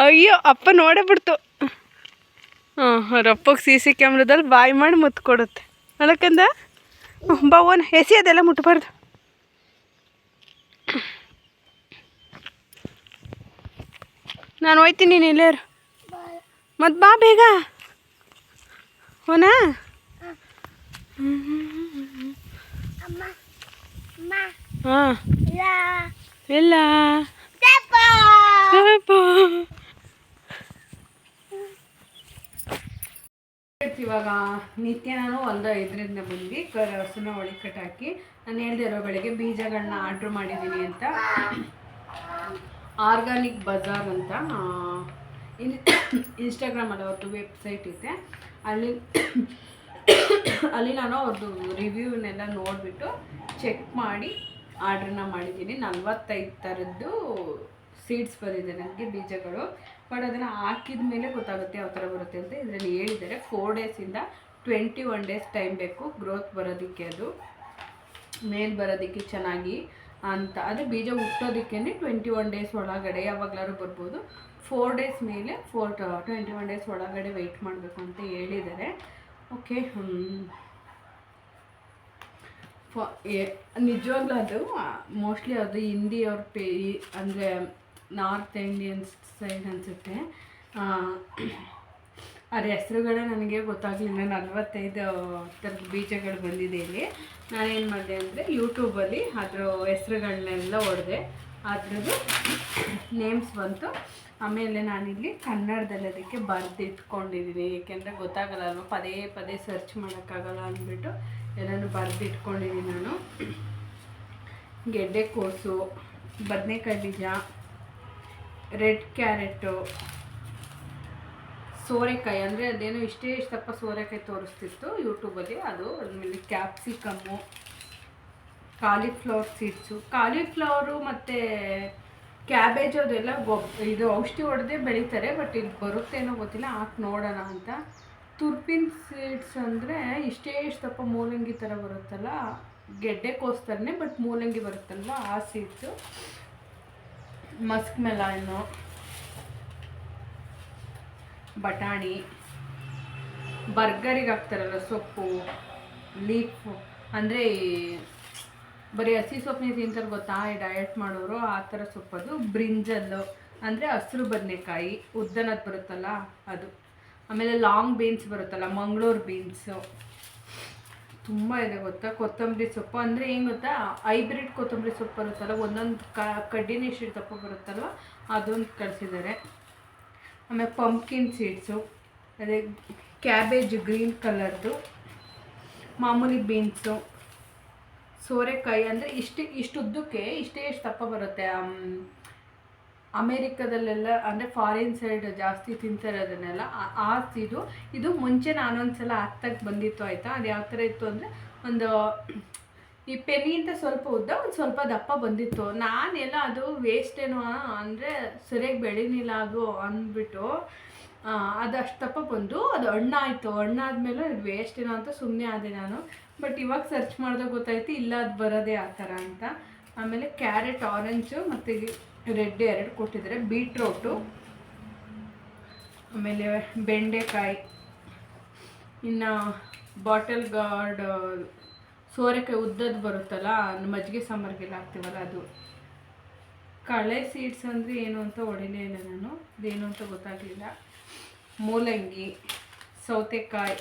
ಅಯ್ಯೋ ಅಪ್ಪ ನೋಡೇ ಬಿಡ್ತು. ಹಾಂ ಅವ್ರಪ್ಪಗೆ CC ಕ್ಯಾಮ್ರಾದಲ್ಲಿ ಬಾಯ್ ಮಾಡಿ ಮುತ್ತು ಕೊಡುತ್ತೆ ಅಲ್ಲಕ್ಕಂದ. ಬಾವೋನ ಎಸಿ ಅದೆಲ್ಲ ಮುಟ್ಬಾರ್ದು. ನಾನು ಹೋಯ್ತೀನಿ, ನೀನು ಇಲ್ಲೇರು. ಮತ್ತು ಬಾ ಬೇಗ ಹೋನಾ. ಹಾಂ ಇಲ್ಲ ಇವಾಗ ನಿತ್ಯ ನಾನು ಒಂದು 5ರಿಂದ ಬಂದು ಹಸುನ ಒಳಗೆ ಕಟ್ಟಾಕಿ, ನಾನು ಹೇಳ್ದೆ ಇರೋ ಬೆಳಗ್ಗೆ ಬೀಜಗಳನ್ನ ಆರ್ಡ್ರ್ ಮಾಡಿದ್ದೀನಿ ಅಂತ. ಆರ್ಗಾನಿಕ್ ಬಜಾರ್ ಅಂತ ಇನ್ಸ್ಟಾಗ್ರಾಮಲ್ಲಿ ಅವ್ರದ್ದು ವೆಬ್ಸೈಟ್ ಇದೆ. ಅಲ್ಲಿ ನಾನು ಅವ್ರದ್ದು ರಿವ್ಯೂನೆಲ್ಲ ನೋಡಿಬಿಟ್ಟು ಚೆಕ್ ಮಾಡಿ ಆರ್ಡ್ರನ್ನ ಮಾಡಿದ್ದೀನಿ. 45 ಥರದ್ದು ಸೀಡ್ಸ್ ಬಂದಿದೆ ನನಗೆ, ಬೀಜಗಳು. ಬಟ್ ಅದನ್ನು ಹಾಕಿದ ಮೇಲೆ ಗೊತ್ತಾಗುತ್ತೆ ಯಾವ ಥರ ಬರುತ್ತೆ ಅಂತ. ಇದರಲ್ಲಿ ಹೇಳಿದ್ದಾರೆ 4 ಡೇಸಿಂದ 21 ಡೇಸ್ ಟೈಮ್ ಬೇಕು ಗ್ರೋತ್ ಬರೋದಕ್ಕೆ, ಅದು ಮೇಲ್ ಬರೋದಕ್ಕೆ ಚೆನ್ನಾಗಿ ಅಂತ. ಆದರೆ ಬೀಜ ಹುಟ್ಟೋದಕ್ಕೇ 21 ಡೇಸ್ ಒಳಗಡೆ ಯಾವಾಗಲಾದ್ರು ಬರ್ಬೋದು. 4 ಡೇಸ್ ಮೇಲೆ 21 ಡೇಸ್ ಒಳಗಡೆ ವೆಯ್ಟ್ ಮಾಡಬೇಕು ಅಂತ ಹೇಳಿದ್ದಾರೆ. ಓಕೆ, ನಿಜವಾಗ್ಲೂ ಅದು ಮೋಸ್ಟ್ಲಿ ಅದು ಹಿಂದಿ ಅವ್ರ ಅಂದರೆ ನಾರ್ತ್ ಇಂಡಿಯನ್ಸ್ ಸೈಡ್ ಅನಿಸುತ್ತೆ. ಅದ್ರ ಹೆಸ್ರುಗಳೇ ನನಗೆ ಗೊತ್ತಾಗಲಿಲ್ಲ. 45 ಥರದ ಬೀಜಗಳು ಬಂದಿದೆ ಇಲ್ಲಿ. ನಾನೇನು ಮಾಡಿದೆ ಅಂದರೆ ಯೂಟ್ಯೂಬಲ್ಲಿ ಅದ್ರ ಹೆಸ್ರುಗಳನ್ನೆಲ್ಲ ಹೊಡೆದೆ, ಅದ್ರದ್ದು ನೇಮ್ಸ್ ಬಂತು. ಆಮೇಲೆ ನಾನಿಲ್ಲಿ ಕನ್ನಡದಲ್ಲಿ ಅದಕ್ಕೆ ಬರೆದಿಟ್ಕೊಂಡಿದ್ದೀನಿ, ಏಕೆಂದರೆ ಗೊತ್ತಾಗಲ್ಲ ಅಲ್ವ, ಪದೇ ಪದೇ ಸರ್ಚ್ ಮಾಡೋಕ್ಕಾಗಲ್ಲ ಅಂದ್ಬಿಟ್ಟು ಎಲ್ಲನೂ ಬರೆದಿಟ್ಕೊಂಡಿದ್ದೀನಿ ನಾನು. ಗೆಡ್ಡೆಕೋಸು, ಬದನೆಕಾಯಿ ಬೀಜ, ರೆಡ್ ಕ್ಯಾರೆಟು, ಸೋರೆಕಾಯಿ, ಅಂದರೆ ಅದೇನೋ ಇಷ್ಟೇ ಇಷ್ಟಪ್ಪ ಸೋರೆಕಾಯಿ ತೋರಿಸ್ತಿತ್ತು ಯೂಟ್ಯೂಬಲ್ಲಿ, ಅದು. ಆದಮೇಲೆ ಕ್ಯಾಪ್ಸಿಕಮ್ಮು, ಕಾಲಿಫ್ಲವರ್ ಸೀಡ್ಸು, ಕಾಲಿಫ್ಲವರು ಮತ್ತು ಕ್ಯಾಬೇಜ್ ಅದೆಲ್ಲ ಇದು ಔಷಧಿ ಹೊಡೆದೇ ಬೆಳೀತಾರೆ, ಬಟ್ ಇದು ಬರುತ್ತೇನೋ ಗೊತ್ತಿಲ್ಲ, ಹಾಕಿ ನೋಡೋಣ ಅಂತ. ತುರ್ಪಿನ ಸೀಡ್ಸ್ ಅಂದರೆ ಇಷ್ಟೇ ಇಷ್ಟಪ್ಪ ಮೂಲಂಗಿ ಥರ ಬರುತ್ತಲ್ಲ, ಗೆಡ್ಡೆಕೋಸು ಥರನೇ ಬಟ್ ಮೂಲಂಗಿ ಬರುತ್ತಲ್ವ ಆ ಸೀಡ್ಸು. ಮಸ್ಕ್ ಮೆಲನ್ನು, ಬಟಾಣಿ, ಬರ್ಗರಿಗೆ ಹಾಕ್ತಾರಲ್ಲ ಸೊಪ್ಪು, ಲೀಫು, ಅಂದರೆ ಬರೀ ಹಸಿ ಸೊಪ್ಪನ್ನೇ ತಿಂತಾರೆ ಗೊತ್ತಾ, ಡಯಟ್ ಮಾಡೋರು ಆ ಥರ ಸೊಪ್ಪದು. ಬ್ರಿಂಜಲ್ಲು ಅಂದರೆ ಹಸಿರು ಬದನೆಕಾಯಿ ಉದ್ದನದ್ದು ಬರುತ್ತಲ್ಲ ಅದು. ಆಮೇಲೆ ಲಾಂಗ್ ಬೀನ್ಸ್ ಬರುತ್ತಲ್ಲ, ಮಂಗಳೂರು ಬೀನ್ಸು, ತುಂಬ ಇದೆ ಗೊತ್ತಾ. ಕೊತ್ತಂಬರಿ ಸೊಪ್ಪು ಅಂದರೆ ಏನು ಗೊತ್ತಾ, ಹೈಬ್ರಿಡ್ ಕೊತ್ತಂಬರಿ ಸೊಪ್ಪು ಬರುತ್ತಲ್ಲ, ಒಂದೊಂದು ಕಡ್ಡಿನ ಇಷ್ಟು ದಪ್ಪ ಬರುತ್ತಲ್ವ, ಅದೊಂದು ಕಳಿಸಿದ್ದಾರೆ. ಆಮೇಲೆ ಪಂಪ್ಕಿನ್ ಸೀಡ್ಸು, ಅದೇ ಕ್ಯಾಬೇಜ್ ಗ್ರೀನ್ ಕಲರ್ದು, ಮಾಮೂಲಿ ಬೀನ್ಸು, ಸೋರೆಕಾಯಿ ಅಂದರೆ ಇಷ್ಟು ಉದ್ದಕ್ಕೆ ಇಷ್ಟೇ ಎಷ್ಟು ದಪ್ಪ ಬರುತ್ತೆ. ಅಮೇರಿಕಾದಲ್ಲೆಲ್ಲ ಅಂದರೆ ಫಾರಿನ್ ಸೈಡ್ ಜಾಸ್ತಿ ತಿಂತಾರೆ ಅದನ್ನೆಲ್ಲ. ಇದು ಮುಂಚೆ ನಾನೊಂದು ಸಲ ಹಾಕ್ದಾಗ ಬಂದಿತ್ತು ಆಯಿತಾ. ಅದು ಯಾವ ಥರ ಇತ್ತು ಅಂದರೆ ಒಂದು ಈ ಪೆನ್ನಿಗಿಂತ ಸ್ವಲ್ಪ ಉದ್ದ, ಒಂದು ಸ್ವಲ್ಪ ದಪ್ಪ ಬಂದಿತ್ತು. ನಾನೆಲ್ಲ ಅದು ವೇಸ್ಟೇನೋ ಅಂದರೆ ಸರಿಯಾಗಿ ಬೆಳೀನಿಲ್ಲ ಅದು ಅಂದ್ಬಿಟ್ಟು ಅದು ಅಷ್ಟು ದಪ್ಪ ಬಂದು ಅದು ಹಣ್ಣಾಯಿತು. ಹಣ್ಣಾದ್ಮೇಲೆ ಇದು ವೇಸ್ಟೇನೋ ಅಂತ ಸುಮ್ಮನೆ ಆದೆ ನಾನು. ಬಟ್ ಇವಾಗ ಸರ್ಚ್ ಮಾಡಿದಾಗ ಗೊತ್ತಾಯ್ತು ಇಲ್ಲ ಅದು ಬರೋದೇ ಆ ಥರ ಅಂತ. ಆಮೇಲೆ ಕ್ಯಾರೆಟ್ ಆರೆಂಜು ಮತ್ತು ರೆಡ್ 2 ಕೊಟ್ಟಿದ್ದಾರೆ. ಬೀಟ್ರೋಟು, ಆಮೇಲೆ ಬೆಂಡೆಕಾಯಿ, ಇನ್ನು ಬಾಟಲ್ ಗಾರ್ಡ್ ಸೋರೆಕಾಯಿ ಉದ್ದದ್ದು ಬರುತ್ತಲ್ಲ, ಮಜ್ಜಿಗೆ ಸಾಂಬಾರಿಗೆಲ್ಲ ಹಾಕ್ತೀವಲ್ಲ ಅದು. ಕಳೆ ಸೀಡ್ಸ್ ಅಂದರೆ ಏನು ಅಂತ ಹೊಡಿಲೇ ಇಲ್ಲ ನಾನು, ಅದೇನು ಅಂತ ಗೊತ್ತಾಗಲಿಲ್ಲ. ಮೂಲಂಗಿ, ಸೌತೆಕಾಯಿ,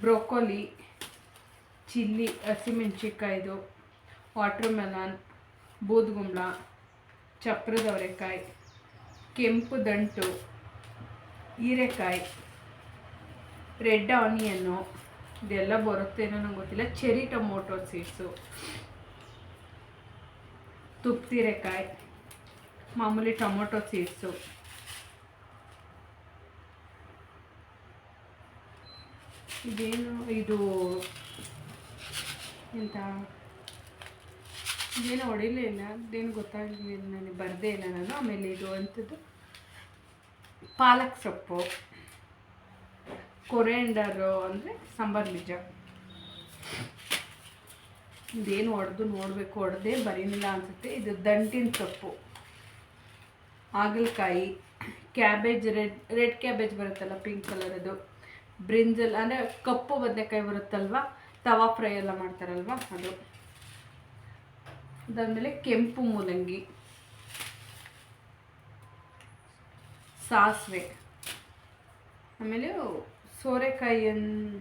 ಬ್ರೊಕೊಲಿ, ಚಿಲ್ಲಿ ಹಸಿಮೆಣ್ಸಿಕಾಯ್ದು, ವಾಟರ್ ಮೆಲನ್, ಬೂದ್ಗುಂಬಳ, ಚಪ್ರದ ಅವರೆಕಾಯಿ, ಕೆಂಪು ದಂಟು, ಹೀರೆಕಾಯಿ, ರೆಡ್ ಆನಿಯನ್ನು, ಇದೆಲ್ಲ ಬರುತ್ತೇನೋ ನಂಗೆ ಗೊತ್ತಿಲ್ಲ. ಚೆರಿ ಟೊಮೊಟೊ ಸೀಡ್ಸು, ತುಪ್ಪೀರೆಕಾಯಿ, ಮಾಮೂಲಿ ಟೊಮೊಟೊ ಸೀಡ್ಸು, ಇದೇನು ಇದು ಎಂತ ಇದೇನು ಹೊಡಿಲೇ ಇಲ್ಲ, ಅದೇನು ಗೊತ್ತಾಗಲಿಲ್ಲ ನನಗೆ, ಬರದೇ ಇಲ್ಲ ನಾನು. ಆಮೇಲೆ ಇದು ಅಂಥದ್ದು ಪಾಲಕ್ ಸೊಪ್ಪು, ಕೊರಿಯಾಂಡರು ಅಂದರೆ ಸಾಂಬಾರು ಬೀಜ. ಇದೇನು ಹೊಡೆದು ನೋಡಬೇಕು, ಹೊಡೆದೇ ಬರೀನಿಲ್ಲ ಅನಿಸುತ್ತೆ. ಇದು ದಂಟಿನ ಸೊಪ್ಪು, ಹಾಗಲಕಾಯಿ, ಕ್ಯಾಬೇಜ್, ರೆಡ್ ಕ್ಯಾಬೇಜ್ ಬರುತ್ತಲ್ಲ ಪಿಂಕ್ ಕಲರ್ ಅದು, ಬ್ರಿಂಜಲ್ ಅಂದರೆ ಕಪ್ಪು ಬದನೆಕಾಯಿ ಬರುತ್ತಲ್ವ, ತವಾ ಫ್ರೈ ಎಲ್ಲ ಮಾಡ್ತಾರಲ್ವ ಅದು. ಅದಾದಮೇಲೆ ಕೆಂಪು ಮೂಲಂಗಿ, ಸಾಸಿವೆ, ಆಮೇಲೆ ಸೋರೆಕಾಯಿಯನ್ನು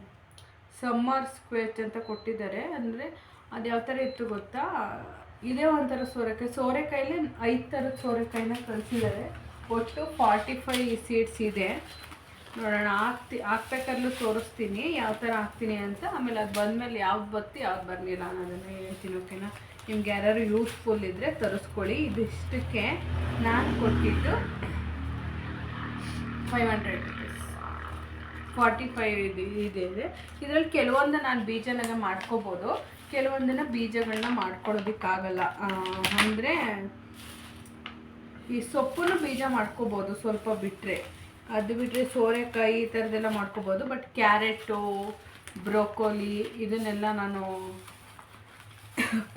ಸಮ್ಮರ್ ಸ್ಕ್ವೇಚ್ ಅಂತ ಕೊಟ್ಟಿದ್ದಾರೆ. ಅಂದರೆ ಅದು ಯಾವ ಥರ ಇತ್ತು ಗೊತ್ತಾ, ಇದೇ ಒಂಥರ ಸೋರೆಕಾಯಲ್ಲಿ 5 ಥರದ ಸೋರೆಕಾಯಿನ ಕಳಿಸಿದ್ದಾರೆ. ಒಟ್ಟು 45 ಸೀಡ್ಸ್ ಇದೆ. ನೋಡೋಣ, ಹಾಕ್ಬೇಕಾದ್ರೂ ತೋರಿಸ್ತೀನಿ ಯಾವ ಥರ ಹಾಕ್ತೀನಿ ಅಂತ. ಆಮೇಲೆ ಅದು ಬಂದಮೇಲೆ ಯಾವ್ದು ಬತ್ತಿ ಯಾವ್ದು ಬರಲಿಲ್ಲ ಅನ್ನೋದನ್ನು ಹೇಳ್ತೀನಿ. ಓಕೆನಾ, ನಿಮ್ಗೆ ಯಾರು ಯೂಸ್ಫುಲ್ ಇದ್ದರೆ ತರಿಸ್ಕೊಳ್ಳಿ. ಇದಿಷ್ಟಕ್ಕೆ ನಾನು ಕೊಟ್ಟಿದ್ದು 500 ರುಪೀಸ್. 45 ಇದೆ. ಇದರಲ್ಲಿ ಕೆಲವೊಂದು ನಾನು ಬೀಜನೆಲ್ಲ ಮಾಡ್ಕೋಬೋದು, ಕೆಲವೊಂದನ್ನು ಬೀಜಗಳನ್ನ ಮಾಡ್ಕೊಳ್ಳೋದಕ್ಕಾಗಲ್ಲ. ಅಂದರೆ ಈ ಸೊಪ್ಪನ್ನು ಬೀಜ ಮಾಡ್ಕೋಬೋದು ಸ್ವಲ್ಪ ಬಿಟ್ಟರೆ, ಅದು ಬಿಟ್ಟರೆ ಸೋರೆಕಾಯಿ ಈ ಥರದ್ದೆಲ್ಲ ಮಾಡ್ಕೋಬೋದು. ಬಟ್ ಕ್ಯಾರೆಟು, ಬ್ರೊಕೊಲಿ ಇದನ್ನೆಲ್ಲ ನಾನು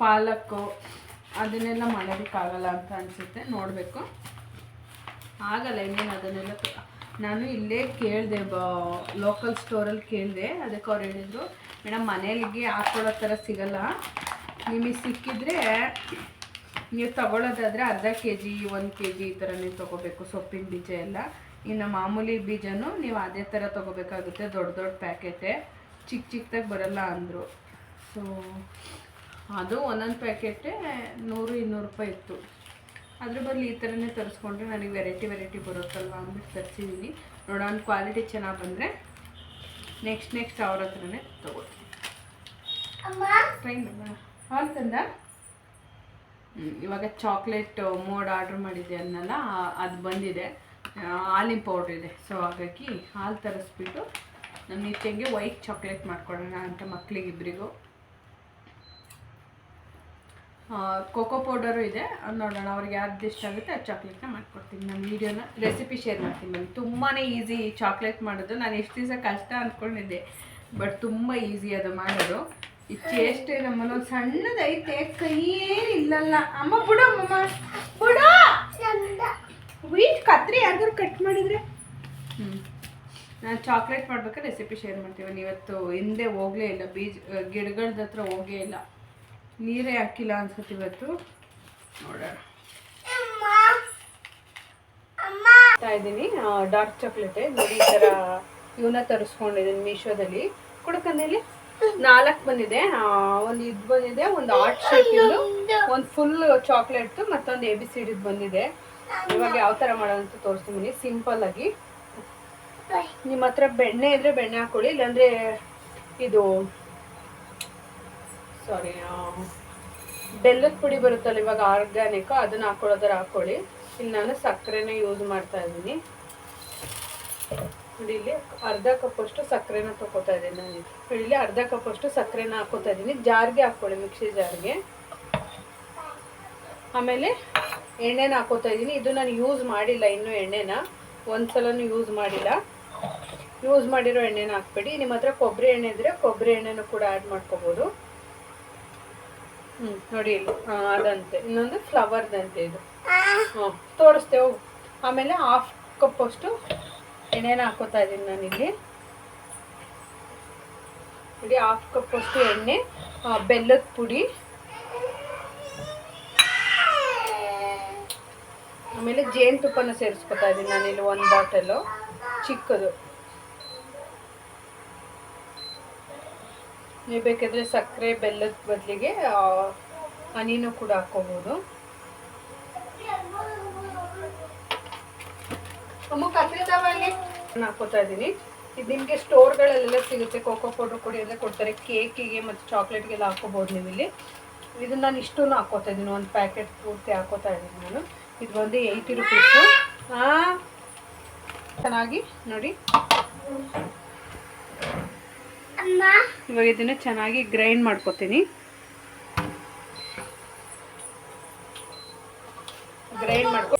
ಪಾಲಕ್ಕು ಅದನ್ನೆಲ್ಲ ಮಾಡೋದಕ್ಕಾಗಲ್ಲ ಅಂತ ಅನಿಸುತ್ತೆ. ನೋಡಬೇಕು, ಆಗಲ್ಲ ಇನ್ನೇನು ಅದನ್ನೆಲ್ಲ. ನಾನು ಇಲ್ಲೇ ಕೇಳಿದೆ, ಲೋಕಲ್ ಸ್ಟೋರಲ್ಲಿ ಕೇಳಿದೆ. ಅದಕ್ಕೆ ಅವ್ರು ಹೇಳಿದರು, ಮೇಡಮ್ ಮನೇಲಿಗೆ ಹಾಕ್ಕೊಳ್ಳೋ ಥರ ಸಿಗಲ್ಲ, ನಿಮಗೆ ಸಿಕ್ಕಿದ್ರೆ ನೀವು ತೊಗೊಳ್ಳೋದಾದರೆ ಅರ್ಧ kg 1 kg ಈ ಥರ ನೀವು ತೊಗೋಬೇಕು ಸೊಪ್ಪಿನ ಬೀಜ ಎಲ್ಲ. ಇನ್ನು ಮಾಮೂಲಿ ಬೀಜನೂ ನೀವು ಅದೇ ಥರ ತೊಗೋಬೇಕಾಗುತ್ತೆ, ದೊಡ್ಡ ದೊಡ್ಡ ಪ್ಯಾಕೆಟೇ, ಚಿಕ್ಕ ಚಿಕ್ಕದಾಗಿ ಬರಲ್ಲ ಅಂದರು. ಸೊ ಅದು ಒಂದೊಂದು ಪ್ಯಾಕೆಟೇ 100-200 ರೂಪಾಯಿ ಇತ್ತು. ಅದ್ರ ಬದಲು ಈ ಥರನೇ ತರಿಸ್ಕೊಂಡ್ರೆ ನನಗೆ ವೆರೈಟಿ ಬರುತ್ತಲ್ವ ಅಂದ್ಬಿಟ್ಟು ತರಿಸಿದ್ದೀನಿ. ನೋಡೋಣ ಕ್ವಾಲಿಟಿ ಚೆನ್ನಾಗಿ ಬಂದರೆ ನೆಕ್ಸ್ಟ್ ಅವ್ರ ಹತ್ರನೇ ತೊಗೊಳ್ತೀನಿ. ಟ್ರೈ ಮಾಡೋಣ. ಹಾಲು ತಂದ. ಇವಾಗ ಚಾಕ್ಲೇಟ್ ಮೋಡ್ ಆರ್ಡ್ರ್ ಮಾಡಿದ್ದೆ ಅನ್ನಲ್ಲ, ಅದು ಬಂದಿದೆ. ಹಾಲಿನ ಪೌಡ್ರ್ ಇದೆ. ಸೊ ಹಾಗಾಗಿ ಹಾಲು ತರಿಸ್ಬಿಟ್ಟು ನಮ್ಮ ನಿತ್ಯಂಗೆ ವೈಟ್ ಚಾಕ್ಲೇಟ್ ಮಾಡ್ಕೊಡೋಣ ಅಂತ ಮಕ್ಕಳಿಗಿಬ್ಬರಿಗೂ. ಕೋಕೋ ಪೌಡರು ಇದೆ, ಅದು ನೋಡೋಣ ಅವ್ರಿಗೆ ಯಾವ್ದು ಇಷ್ಟ ಆಗುತ್ತೆ ಆ ಚಾಕ್ಲೇಟ್ನ ಮಾಡ್ಕೊಡ್ತೀನಿ. ನಾನು ವೀಡಿಯೋನ ರೆಸಿಪಿ ಶೇರ್ ಮಾಡ್ತೀನಿ ಬನ್ನಿ. ತುಂಬಾ ಈಸಿ ಚಾಕ್ಲೇಟ್ ಮಾಡೋದು. ನಾನು ಎಷ್ಟು ದಿವಸ ಕಷ್ಟ ಅಂದ್ಕೊಂಡಿದ್ದೆ, ಬಟ್ ತುಂಬ ಈಸಿ ಅದು ಮಾಡೋದು. ಈ ಟೇಸ್ಟ್ ನಮ್ಮನ್ನು ಸಣ್ಣದೈತೆ, ಕೈಯೇನಿಲ್ಲಲ್ಲ. ಅಮ್ಮ ಬಿಡು, ಅಮ್ಮಮ್ಮ ಬಿಡು. ವೀಟ್ ಕತ್ರಿ ಯಾವ್ದಾದ್ರು ಕಟ್ ಮಾಡಿದರೆ. ನಾನು ಚಾಕ್ಲೇಟ್ ಮಾಡ್ಬೇಕಾದ್ರೆ ರೆಸಿಪಿ ಶೇರ್ ಮಾಡ್ತೀವಿ. ಇವತ್ತು ಹಿಂದೆ ಹೋಗಲೇ ಇಲ್ಲ, ಗಿಡಗಳದ ಹತ್ರ ಹೋಗೇ ಇಲ್ಲ, ನೀರೇ ಹಾಕಿಲ್ಲ ಅನ್ಸುತ್ತೆ ಇವತ್ತು. ನೋಡೋಣ. ಇದ್ದೀನಿ ಡಾರ್ಕ್ ಚಾಕ್ಲೇಟೇ ನೋಡಿ. ಈ ಥರ ಇವನ್ನ ತರಿಸ್ಕೊಂಡಿದ್ದೀನಿ ಮೀಶೋದಲ್ಲಿ. ಕುಡ್ಕಂದೇಲಿ 4 ಬಂದಿದೆ. ಒಂದು ಇದು ಬಂದಿದೆ, ಒಂದು ಆರ್ಟ್ ಶೇಪಿಂದು, ಒಂದು ಫುಲ್ ಚಾಕ್ಲೇಟ್ದು, ಮತ್ತೊಂದು ABCD ಬಂದಿದೆ. ಇವಾಗ ಯಾವ ಥರ ಮಾಡೋದಂತ ತೋರಿಸ್ತೀನಿ ಸಿಂಪಲ್ ಆಗಿ. ನಿಮ್ಮ ಹತ್ರ ಬೆಣ್ಣೆ ಇದ್ರೆ ಬೆಣ್ಣೆ ಹಾಕೊಳ್ಳಿ, ಇಲ್ಲಾಂದರೆ ಇದು ಬೆಲ್ಲದ ಪುಡಿ ಬರುತ್ತಲ್ಲ ಇವಾಗ ಆರ್ಗ್ಯಾನಿಕ್, ಅದನ್ನ ಹಾಕೊಳ್ಳೋದಾರ ಹಾಕೊಳ್ಳಿ. ಇಲ್ಲಿ ನಾನು ಸಕ್ಕರೆನ ಯೂಸ್ ಮಾಡ್ತಾ ಇದ್ದೀನಿ ನೋಡಿ. ಇಲ್ಲಿ ಅರ್ಧ ಕಪ್ಪಷ್ಟು ಸಕ್ಕರೆನ ತಗೋತಾ ಇದ್ದೀನಿ ನಾನು. ಇಲ್ಲಿ ಅರ್ಧ ಕಪ್ಪಷ್ಟು ಸಕ್ಕರೆನ ಹಾಕೋತಾ ಇದ್ದೀನಿ. ಜಾರ್ಗೆ ಹಾಕೊಳ್ಳಿ, ಮಿಕ್ಸಿ ಜಾರ್ಗೆ. ಆಮೇಲೆ ಎಣ್ಣೆನ ಹಾಕೋತಾ ಇದ್ದೀನಿ. ಇದು ನಾನು ಯೂಸ್ ಮಾಡಿಲ್ಲ ಇನ್ನೂ ಎಣ್ಣೆನ, ಒಂದ್ಸಲನೂ ಯೂಸ್ ಮಾಡಿಲ್ಲ. ಯೂಸ್ ಮಾಡಿರೋ ಎಣ್ಣೆನ ಹಾಕ್ಬೇಡಿ. ನಿಮ್ಮ ಹತ್ರ ಕೊಬ್ಬರಿ ಎಣ್ಣೆ ಇದ್ರೆ ಕೊಬ್ಬರಿ ಎಣ್ಣೆನೂ ಕೂಡ ಆ್ಯಡ್ ಮಾಡ್ಕೋಬೋದು. ನೋಡಿ ಇಲ್ಲಿ ಅದಂತೆ, ಇನ್ನೊಂದು ಫ್ಲವರ್ದಂತೆ ಇದು. ತೋರಿಸ್ತೇವೆ. ಆಮೇಲೆ 1/2 ಕಪ್ಪಷ್ಟು ಎಣ್ಣೆನ ಹಾಕೋತಾ ಇದ್ದೀನಿ ನಾನಿಲ್ಲಿ ನೋಡಿ. 1/2 ಕಪ್ಪಷ್ಟು ಎಣ್ಣೆ, ಬೆಲ್ಲದ ಪುಡಿ, ಆಮೇಲೆ ಜೇನುತುಪ್ಪನ ಸೇರಿಸ್ಕೊತಾ ಇದ್ದೀನಿ ನಾನಿಲ್ಲಿ 1 ಬಾಟಲು ಚಿಕ್ಕದು. ನೀವು ಬೇಕಾದರೆ ಸಕ್ಕರೆ ಬೆಲ್ಲದ ಬದಲಿಗೆ ಹನಿನೂ ಕೂಡ ಹಾಕೋಬೋದು. ಹಾಕೋತಾ ಇದ್ದೀನಿ. ಇದು ನಿಮಗೆ ಸ್ಟೋರ್ಗಳಲ್ಲೆಲ್ಲ ಸಿಗುತ್ತೆ. ಕೋಕೋ ಪೌಡ್ರ್ ಕೂಡ ಎಲ್ಲ ಕೊಡ್ತಾರೆ, ಕೇಕಿಗೆ ಮತ್ತು ಚಾಕ್ಲೇಟ್ಗೆಲ್ಲ ಹಾಕೋಬೋದು ನೀವು ಇಲ್ಲಿ. ಇದನ್ನು ನಾನು ಇಷ್ಟೂ ಹಾಕೋತಾ ಇದ್ದೀನಿ, ಒಂದು ಪ್ಯಾಕೆಟ್ ಪೂರ್ತಿ ಹಾಕೋತಾ ಇದ್ದೀನಿ ನಾನು. ಇದು ಬಂದು 80 ರೂಪೀಸು. ಚೆನ್ನಾಗಿ ನೋಡಿ. ಇವಾಗ ಇದನ್ನು ಚೆನ್ನಾಗಿ ಗ್ರೈಂಡ್ ಮಾಡ್ಕೊತೀನಿ. ಗ್ರೈಂಡ್ ಮಾಡ್ಕೊ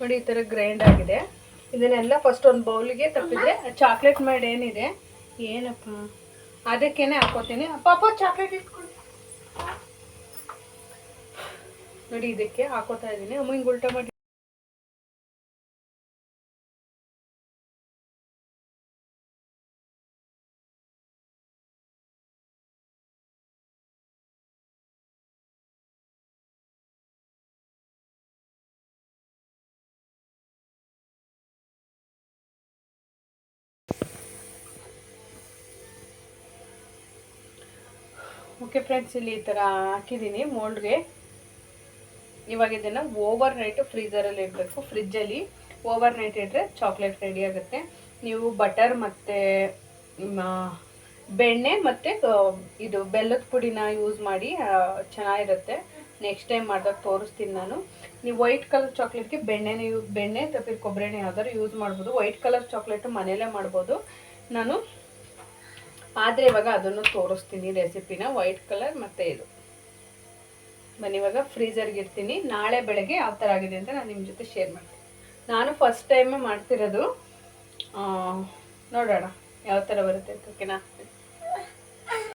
ನೋಡಿ, ಈ ಥರ ಗ್ರೈಂಡ್ ಆಗಿದೆ. ಇದನ್ನೆಲ್ಲ ಫಸ್ಟ್ ಒಂದು ಬೌಲಿಗೆ ತಪ್ಪಿದ್ರೆ ಚಾಕ್ಲೇಟ್ ಮಾಡಿ ಏನಿದೆ ಏನಪ್ಪ ಅದಕ್ಕೇನೆ ಹಾಕೋತೀನಿ. ಅಪ್ಪ ಚಾಕ್ಲೇಟ್ ಇಟ್ಕೊಂಡು ನೋಡಿ, ಇದಕ್ಕೆ ಹಾಕೋತಾ ಇದ್ದೀನಿ. ಅಮ್ಮ ಹಿಂಗೆ ಉಲ್ಟಾ ಮಾಡಿ ಓಕೆ ಫ್ರೆಂಡ್ಸ್, ಇಲ್ಲಿ ಈ ಥರ ಹಾಕಿದ್ದೀನಿ ಮೋಲ್ಡ್ಗೆ. ಇವಾಗ ಇದನ್ನು ಓವರ್ ನೈಟ್ ಫ್ರೀಝರಲ್ಲಿ ಇಡಬೇಕು. ಫ್ರಿಜ್ಜಲ್ಲಿ ಓವರ್ ನೈಟ್ ಇಟ್ಟರೆ ಚಾಕ್ಲೇಟ್ ರೆಡಿ ಆಗುತ್ತೆ. ನೀವು ಬಟರ್ ಮತ್ತು ಬೆಣ್ಣೆ ಮತ್ತು ಇದು ಬೆಲ್ಲದ ಪುಡಿನ ಯೂಸ್ ಮಾಡಿ ಚೆನ್ನಾಗಿರುತ್ತೆ. ನೆಕ್ಸ್ಟ್ ಟೈಮ್ ಮಾಡಿದಾಗ ತೋರಿಸ್ತೀನಿ ನಾನು. ನೀವು ವೈಟ್ ಕಲರ್ ಚಾಕ್ಲೇಟ್ಗೆ ಬೆಣ್ಣೆ ತಪ್ಪಿದ ಕೊಬ್ಬರಿ ಎಣ್ಣೆ ಯಾವ್ದಾದ್ರು ಯೂಸ್ ಮಾಡ್ಬೋದು. ವೈಟ್ ಕಲರ್ ಚಾಕ್ಲೇಟು ಮನೆಯಲ್ಲೇ ಮಾಡ್ಬೋದು ನಾನು. ಆದರೆ ಇವಾಗ ಅದನ್ನು ತೋರಿಸ್ತೀನಿ ರೆಸಿಪಿನ, ವೈಟ್ ಕಲರ್ ಮತ್ತು ಇದು. ಬನ್ನಿ ಇವಾಗ ಫ್ರೀಝರ್ಗೆ ಇರ್ತೀನಿ. ನಾಳೆ ಬೆಳಗ್ಗೆ ಯಾವ ಥರ ಆಗಿದೆ ಅಂತ ನಾನು ನಿಮ್ಮ ಜೊತೆ ಶೇರ್ ಮಾಡ್ತೀನಿ. ನಾನು ಫಸ್ಟ್ ಟೈಮ್ ಮಾಡ್ತಿರೋದು, ನೋಡೋಣ ಯಾವ ಥರ ಬರುತ್ತೆ ಅಂತ. ಓಕೆನಾ?